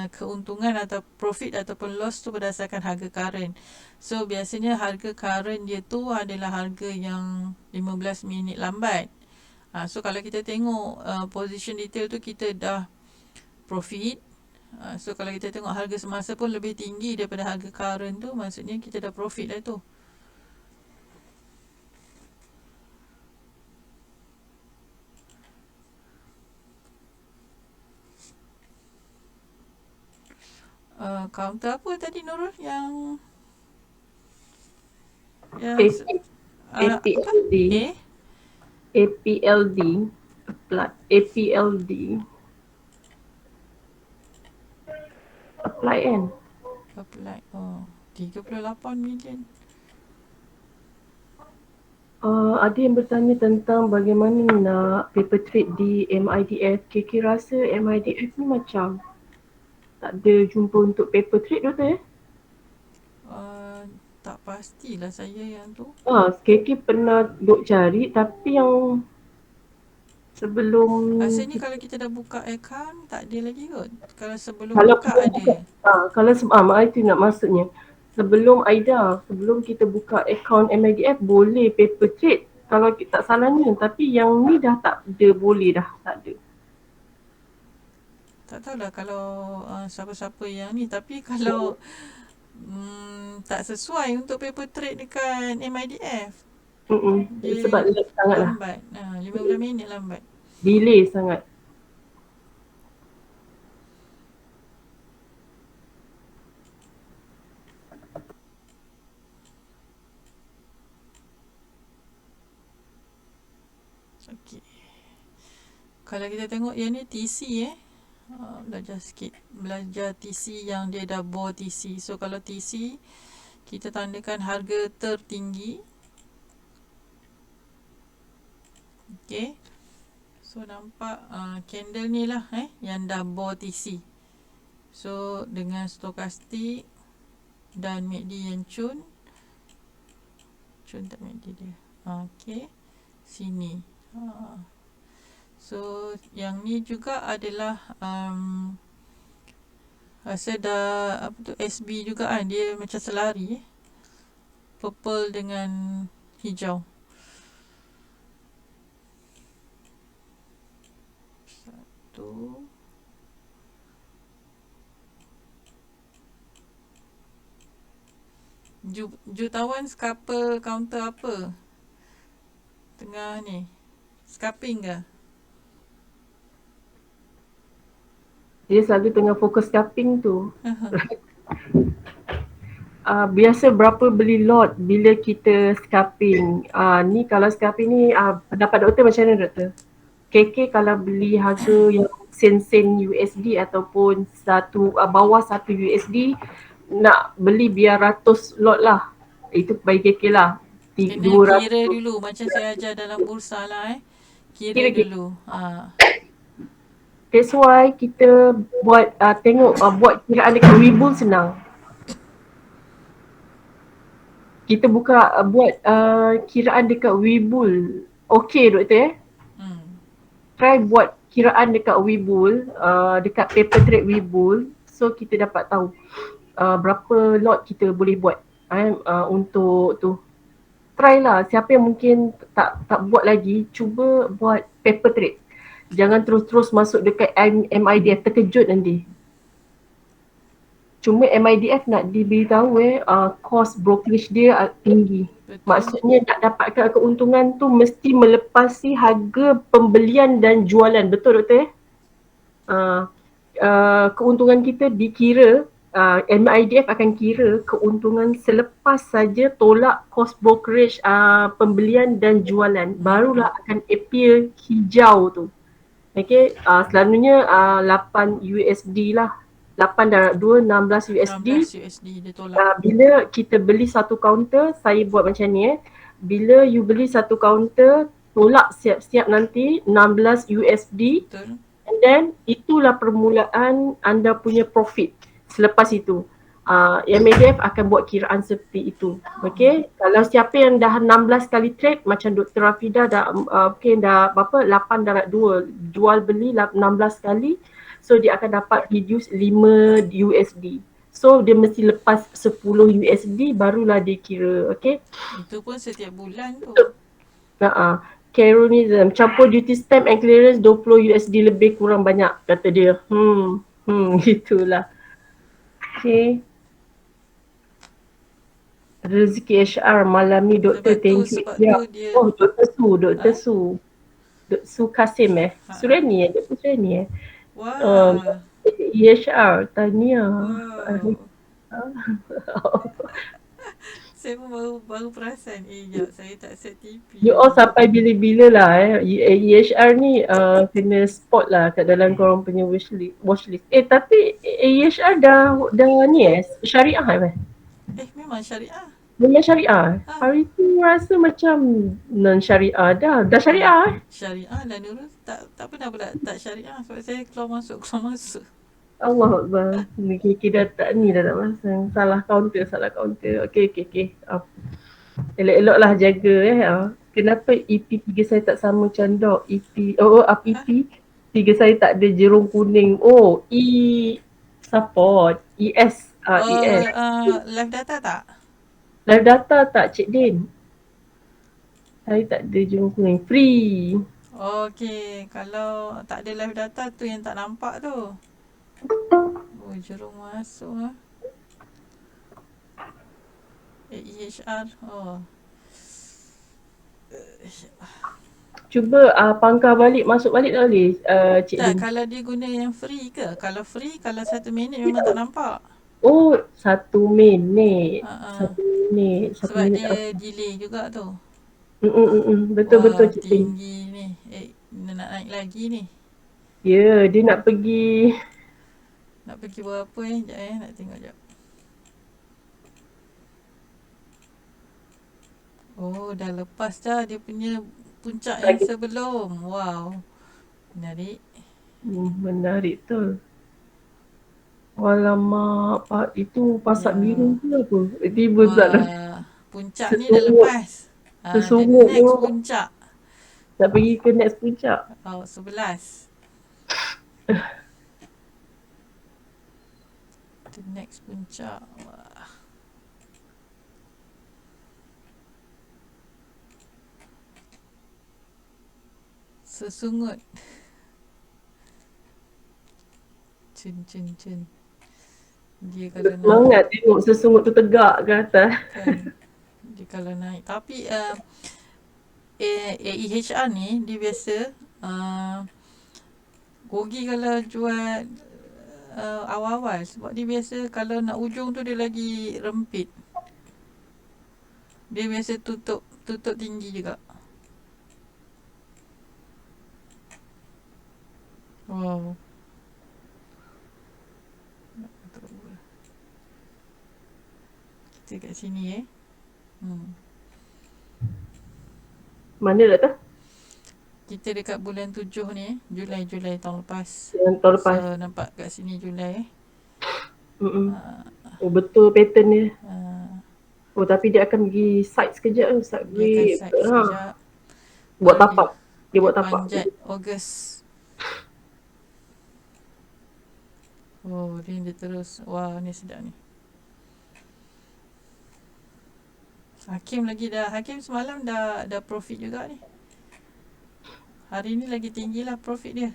keuntungan atau profit ataupun loss tu berdasarkan harga current. So biasanya harga current dia tu adalah harga yang 15 minit lambat. So kalau kita tengok position detail tu kita dah profit. So kalau kita tengok harga semasa pun lebih tinggi daripada harga current tu, maksudnya kita dah profit lah tu. Kaunter apa tadi Nurul yang APLD. APLD. APLD. Apply kan? Apply. 38 million. Ada yang bertanya tentang bagaimana nak paper trade di MIDF. KK rasa MIDF ni macam tak ada jumpa untuk paper trade doktor Tak pastilah saya yang tu. KK pernah duk cari tapi yang sebelum Rasanya kalau kita dah buka account tak ada lagi kot. Kalau sebelum kalau buka kita ada. kalau itu nak maksudnya sebelum sebelum kita buka akaun MIDF boleh paper trade kalau kita tak salahnya, tapi yang ni dah tak ada, boleh dah tak ada. Tak tahulah kalau siapa-siapa yang ni, tapi kalau tak sesuai untuk paper trade dekat MIDF. Dia Sebab lag sangat lah. lambat. 15 minit lambat. Delay sangat. Okey. Kalau kita tengok yang ni TC belajar sikit. Belajar TC yang dia dah bore TC. So kalau TC kita tandakan harga tertinggi. Okey. So nampak candle ni lah yang dah bore TC. So dengan stokastik dan MACD yang cun tak MACD dia. Okey. Sini. So yang ni juga adalah rasa dah SB juga kan, dia macam selari purple dengan hijau. Satu jutawan scalper counter apa tengah ni, scalping ke? Dia selalu tengah fokus scalping tu. Biasa berapa beli lot bila kita scalping? Ni kalau scalping ni pendapat doktor macam mana doktor? KK kalau beli harga yang sen-sen USD ataupun bawah 1 USD nak beli biar 100 lot lah. Itu bagi KK lah. Kena kira dulu macam saya ajar dalam bursa lah kira dulu. That's why kita buat buat kiraan dekat Webull senang. Kita buat kiraan dekat Webull. Okey doktor Try buat kiraan dekat Webull, dekat paper trade Webull. So kita dapat tahu berapa lot kita boleh buat untuk tu. Try lah, siapa yang mungkin tak buat lagi, cuba buat paper trade. Jangan terus-terus masuk dekat MIDF, terkejut nanti. Cuma MIDF nak diberitahu cost brokerage dia tinggi. Betul. Maksudnya nak dapatkan keuntungan tu mesti melepasi harga pembelian dan jualan. Betul doktor keuntungan kita dikira, MIDF akan kira keuntungan selepas saja tolak cost brokerage pembelian dan jualan. Barulah akan appear hijau tu. Okay, selalunya 8 USD lah. 8/2, 16 USD. 16 USD dia tolak. Bila kita beli satu kaunter, saya buat macam ni Bila you beli satu kaunter, tolak siap-siap nanti 16 USD. Betul. And then itulah permulaan anda punya profit. Selepas itu MADF akan buat kiraan seperti itu. Okay, kalau siapa yang dah 16 kali trade macam Dr. Rafidah dah dah 8/2 jual beli 16 kali, so dia akan dapat reduce 5 USD. So dia mesti lepas 10 USD barulah dia kira. Okay, itu pun setiap bulan tu. Caronism, campur duty stamp and clearance 20 USD lebih kurang banyak kata dia. Gitulah. Okay. Rezeki HR malam ni doktor, thank you. Dr. Su Kasim Surani Dr. Surani Wow. EHR tahniah. Saya pun baru perasan jap saya tak set TV. You all sampai bila-bila lah EHR ni kena spot lah kat dalam korang punya watchlist. Tapi EHR dah ni syariah memang syariah. Memang syariah. Hari tu rasa macam non syariah dah syariah Syariah lah dulu tak pernah pula tak syariah sebab saya keluar masuk. Allah Akbar. Kita dah tak pasang. Salah counter. Okay. Elok-elok lah jaga kenapa EP3 saya tak sama macam Dok? APP 3 saya tak ada jerung kuning. Oh, support. ES. ES. Live data tak? Live data tak Cik Din? Saya tak ada jerung kuning. Free. Okey, kalau tak ada live data tu yang tak nampak tu. Oh, jerung masuk ah. EHR. Oh. Cuba pangkah balik, masuk balik tak boleh Cik Tak, Din? kalau dia guna yang free ke? Kalau free, kalau 1 minit memang tak nampak. Oh, 1 minit. Ha. 1 minit. 1 Sebab minit. dia delay juga tu. Betul-betul Wah, Cik Din. tinggi ni. Nak naik lagi ni. Ya, dia nak pergi. Nak pergi buat apa Sekejap nak tengok sekejap. Oh, dah lepas dah dia punya puncak yang sebelum. Wow. Menarik. Menarik tu. Alamak, itu pasak biru ke apa? Tiba tak dah. Puncak ni dah lepas. Sesungguh The next puncak. Tak pergi ke next puncak. Oh, 11. The next puncak. Wah. Sesungut. Cun. Dia kalau semangat tengok sesungut tu tegak ke atas. kan, dia kalau naik. Tapi AEHR ni dia biasa grogi kalau jual awal-awal. Sebab dia biasa kalau nak ujung tu dia lagi rempit. Dia biasa tutup tinggi juga. Wow. Kita kat sini Mana Doktor? Kita dekat bulan 7 ni, Julai tahun lepas. Tahun lepas. So, nampak kat sini Julai. Oh betul pattern dia. Uh, Tapi dia akan pergi site sekejap tu. Dia akan side sekejap. Buat tapak. Dia buat tapak. Panjat Ogos. Oh, dia terus. Wah, ni sedap ni. Hakim semalam dah profit juga ni. Hari ni lagi tinggi lah profit dia.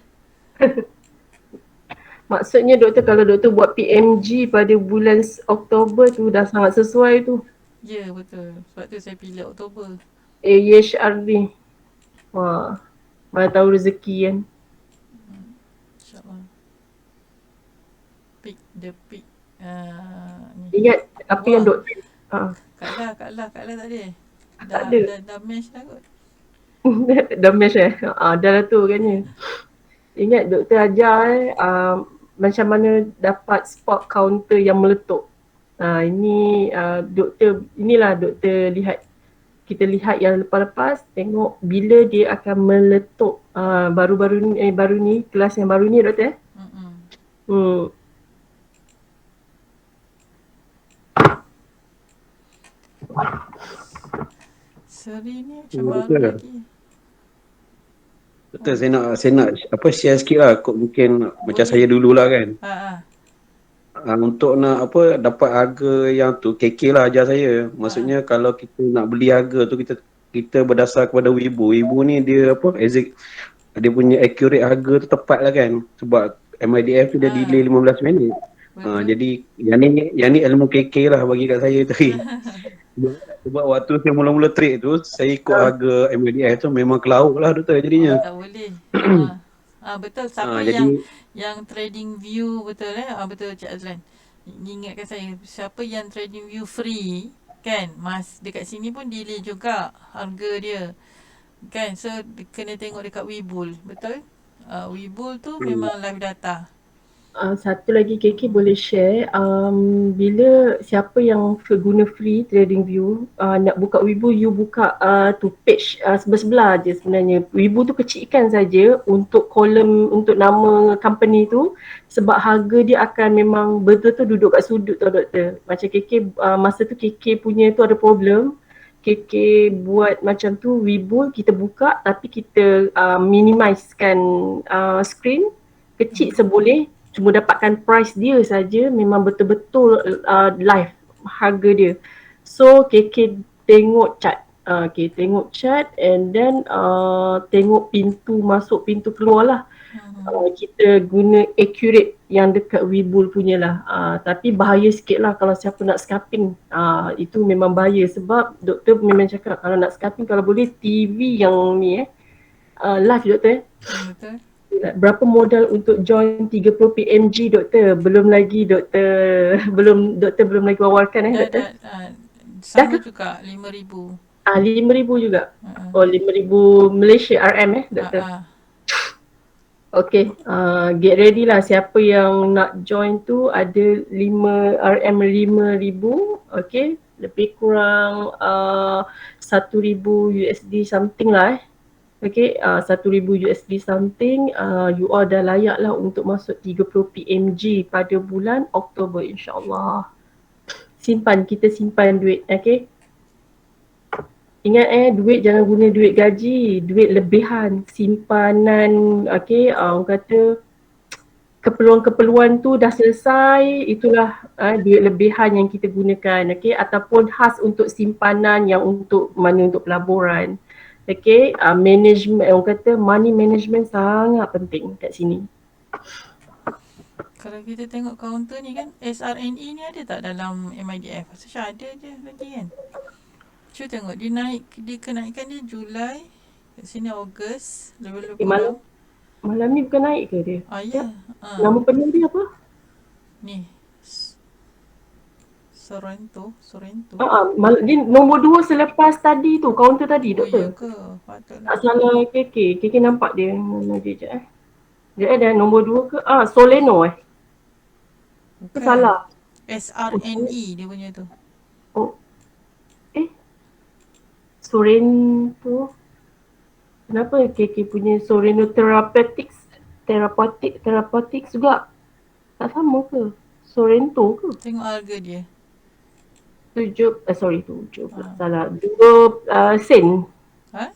Maksudnya Doktor, kalau Doktor buat PMG pada bulan Oktober tu dah sangat sesuai tu. Ya, betul. Sebab tu saya pilih Oktober. AEHR ni. Wah, mana tahu rezeki kan. InsyaAllah. Pick the pick. Ni. Ingat apa yang Doktor Kak lah tak ada. Tak ada. Dah mesh dah kot. Dah mesh dah lah tu kan ni. Ingat Doktor ajar macam mana dapat spot counter yang meletup. Ini Doktor lihat. Kita lihat yang lepas-lepas, tengok bila dia akan meletup. Baru ni kelas yang baru ni Doktor. Seri ni macam baru lagi. Betul, saya nak share sikit lah. Mungkin macam saya dululah kan. Untuk nak dapat harga yang tu KK lah ajar saya. Maksudnya kalau kita nak beli harga tu kita berdasar kepada Weibo. Weibo ni dia dia punya accurate harga tu tepat lah kan. Sebab MIDF tu dia delay 15 minit. Jadi yang ni ilmu KK lah bagi kat saya tadi. Sebab waktu saya mula-mula trade tu, saya ikut harga MIDF tu memang kelauk lah Doktor jadinya. Tak boleh. Betul. Siapa yang trading view betul betul Cik Azlan. Ingatkan saya, siapa yang trading view free kan, dekat sini pun delay juga harga dia. Kan, so kena tengok dekat Webull, betul? Webull tu memang live data. Satu lagi KK boleh share, bila siapa yang guna free trading view nak buka Weibo, you buka tu page sebelah-sebelah je sebenarnya. Weibo tu kecilkan saja untuk kolom untuk nama company tu, sebab harga dia akan memang betul-betul duduk kat sudut tau Doktor. Macam KK masa tu KK punya tu ada problem, KK buat macam tu, Webull kita buka tapi kita minimizekan screen kecil seboleh, cuma dapatkan price dia saja, memang betul-betul live harga dia. So KK tengok chart, tengok chart and then tengok pintu masuk pintu keluar lah. Kita guna accurate yang dekat Webull punya lah. Tapi bahaya sikit lah kalau siapa nak scalping. Itu memang bahaya sebab doktor memang cakap kalau nak scalping kalau boleh TV yang ni live doktor. Betul. Berapa modal untuk join 30 PMG doktor? Belum lagi doktor belum lagi wawarkan doktor. Sama juga 5,000. 5,000 juga. Oh 5,000 Malaysia RM doktor. Okay, get ready lah siapa yang nak join tu ada 5 RM 5,000, okay, lebih kurang 1,000 USD something lah okay, 1,000 USD something, you all dah layak lah untuk masuk 30 PMG pada bulan Oktober insyaAllah. Kita simpan duit, okay. Ingat duit jangan guna duit gaji, duit lebihan, simpanan, okay, orang kata keperluan-keperluan tu dah selesai, itulah duit lebihan yang kita gunakan, okay, ataupun khas untuk simpanan yang untuk pelaburan, okay, management, orang kata money management sangat penting kat sini. Kalau kita tengok kaunter ni kan, SRNE ni ada tak dalam MIDF? Rasa ada je lagi kan? Cuba tengok, dia kenaikan dia Julai, kat sini Ogos, lebih-lebih kurang. Malam ni bukan naik ke dia? Ya. Nama penuh dia apa? Ni. Sorrento. Dia nombor 2 selepas tadi tu, kaunter tadi doktor. Ya ke? Patutlah. Tak salah KK nampak dia. Mana dia je Dia ada nombor 2 ke? Soleno Bukan. Salah. SRNE dia punya tu. Sorrento. Kenapa KK punya Sorrento Therapeutics juga? Tak sama ke? Sorrento ke? Tengok harga dia. 7 pula. Salah. 2 sen.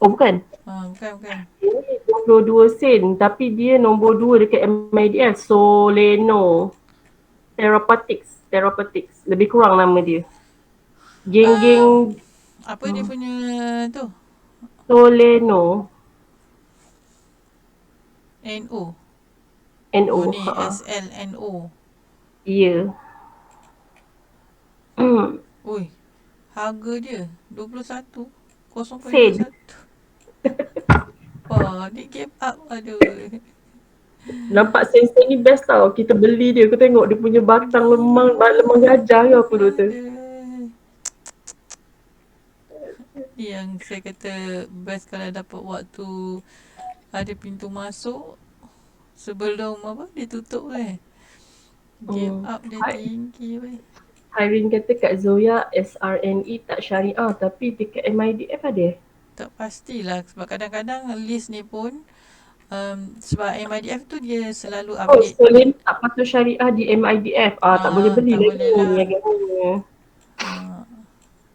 Oh bukan. Bukan. Ini 22 sen tapi dia nombor 2 dekat MIDF. Soleno Therapeutics. Lebih kurang nama dia. Geng-geng apa dia punya tu? Soleno. NO. NO. Ni SLNO. Ya. Ui. Harga dia 21. 0.21. Wah, dia gap up. Aduh. Nampak sen-sen ni best tau. Kita beli dia. Kau tengok dia punya batang lemang gajah ke apa tu. Yang saya kata best kalau dapat waktu ada pintu masuk sebelum dia tutup Gap up dia tinggi Hairin kata Kak Zoya SRNE tak syariah tapi dekat MIDF ada? Tak pastilah sebab kadang-kadang list ni pun sebab MIDF tu dia selalu update. Soleno tak patut syariah di MIDF. Tak boleh beli lagi.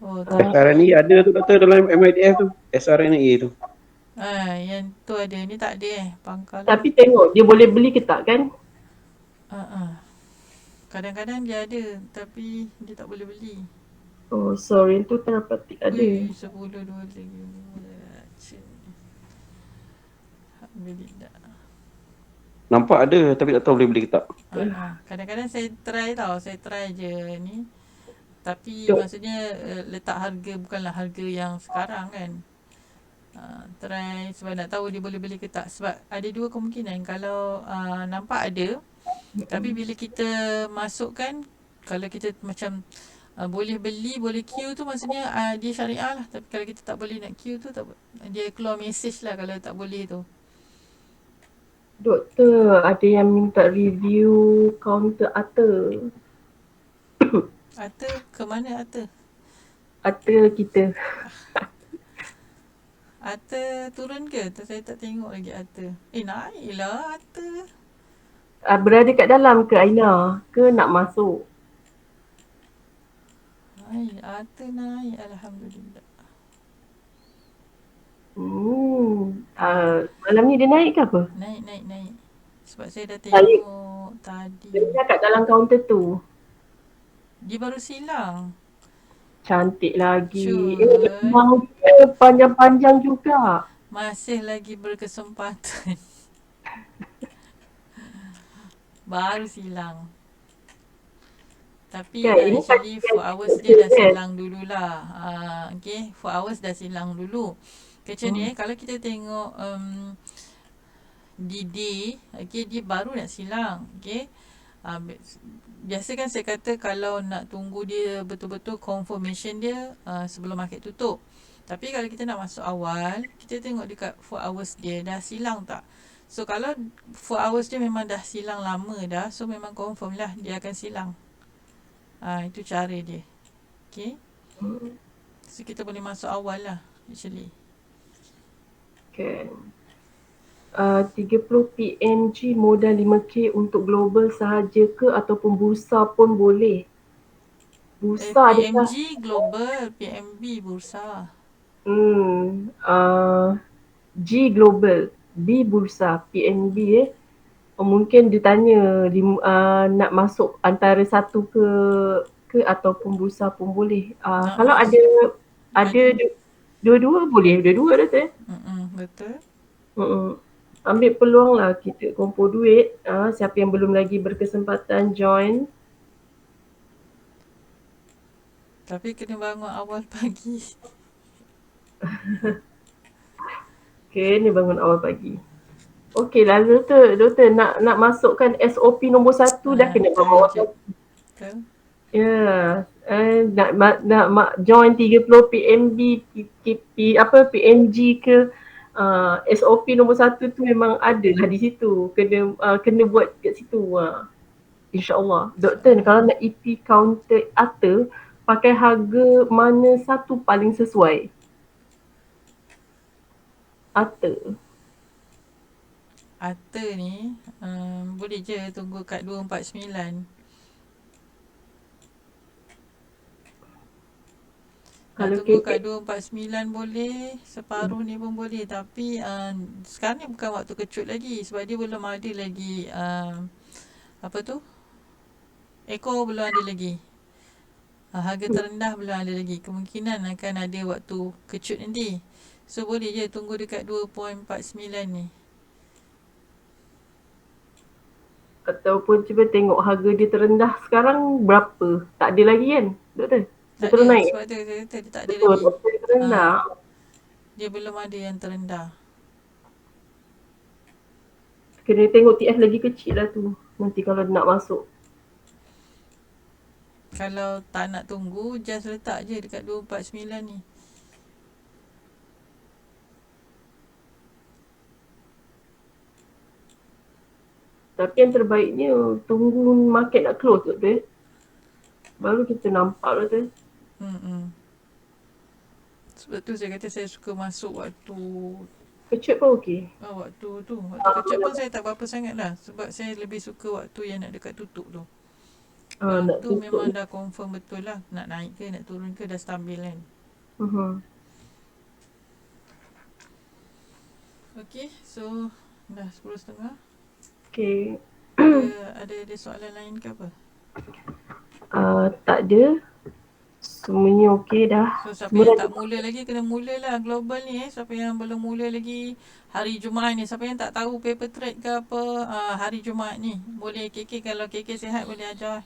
SRNE ada tu doktor dalam MIDF tu. SRNE tu. Yang tu ada, ni tak ada pangkal. Tapi tengok dia boleh beli ke tak kan? Kadang-kadang dia ada tapi dia tak boleh beli. Sorry tu terapeutik ada. 10 2 lagi. Alhamdulillah. Nampak ada tapi tak tahu boleh beli ke tak. Kadang-kadang saya try je ni. Tapi maksudnya letak harga bukanlah harga yang sekarang kan. Try sebab nak tahu dia boleh beli ke tak. Sebab ada dua kemungkinan. Kalau nampak ada tapi bila kita masukkan, kalau kita macam boleh beli, boleh queue tu maksudnya dia syariah lah. Tapi kalau kita tak boleh nak queue tu, dia keluar message lah kalau tak boleh tu. Doktor, ada yang minta review counter Ata. Ata ke mana Ata? Ata kita. Ata turun ke? Saya tak tengok lagi Ata. Naik lah Ata. Berada kat dalam ke Aina? Ke nak masuk? Naik, Ata naik Alhamdulillah. Malam ni dia naik ke apa? Naik. Sebab saya dah Naik. tengok tadi. Dia kat dalam kaunter tu. Dia baru silang. Cantik lagi. Cun. Mau dia panjang-panjang juga. Masih lagi berkesempatan. Baru silang. Tapi Kan, ini actually 4 hours dia dah silang dululah. Okay, 4 hours dah silang dulu. Macam ni kalau kita tengok di day, okay, dia baru nak silang. Okay. Biasa kan saya kata kalau nak tunggu dia betul-betul confirmation dia sebelum market tutup. Tapi kalau kita nak masuk awal, kita tengok dekat 4 hours dia dah silang tak. So kalau 4 hours dia memang dah silang lama dah, so memang confirm lah dia akan silang. Itu cara dia. Okay. So kita boleh masuk awal lah actually. Okay. 30 PMG modal 5K untuk global sahaja ke ataupun bursa pun boleh? Bursa PMG global, PMB bursa. G global, B bursa, PNB mungkin ditanya nak masuk antara satu ke ataupun bursa pun boleh. Kalau ada dua-dua boleh, dua-dua dah tu. Betul. Ambil peluang lah kita kumpul duit. Siapa yang belum lagi berkesempatan join. Tapi kena bangun awal pagi. Kena bangun awal pagi. Okey lah doktor nak masukkan SOP nombor 1 dah kena bangun awal pagi. Betul. Ya, nak join 30 PMB, PMG ke SOP nombor 1 tu memang ada lah di situ. Kena buat kat situ. InsyaAllah. Doktor, kalau nak EP counter ATA, pakai harga mana satu paling sesuai? ATA ni boleh je tunggu kat 249. Nak tunggu kat 249 boleh, separuh ni pun boleh. Tapi sekarang ni bukan waktu kecut lagi sebab dia belum ada lagi apa tu, ekor belum ada lagi, harga terendah belum ada lagi. Kemungkinan akan ada waktu kecut nanti. So boleh je tunggu dekat 2.49 ni. Ataupun cuba tengok harga dia terendah sekarang berapa. Tak ada lagi kan doktor? Tak terus ada, naik. sebab dia tak ada Betul, lagi. terendah. Dia belum ada yang terendah. Kena tengok TF lagi kecil lah tu. Nanti kalau nak masuk. Kalau tak nak tunggu, just letak je dekat 249 ni. Tapi yang terbaiknya tunggu market nak close tu. Baru kita nampak lah tu. Sebab tu saya kata saya suka masuk waktu kecut pun okey. Waktu kecut pun saya tak berapa sangat lah. Sebab saya lebih suka waktu yang nak dekat tutup tu. Yang tu memang dah confirm betul lah. Nak naik ke nak turun ke dah stabil kan. Okay, so dah 10.30. Okay. Ada soalan lain ke apa? Tak ada. Semuanya okey dah. So siapa yang tak mula lagi kena mulalah global ni Siapa yang belum mula lagi hari Jumaat ni, siapa yang tak tahu paper trade ke apa hari Jumaat ni, boleh KK, kalau KK sihat boleh ajar.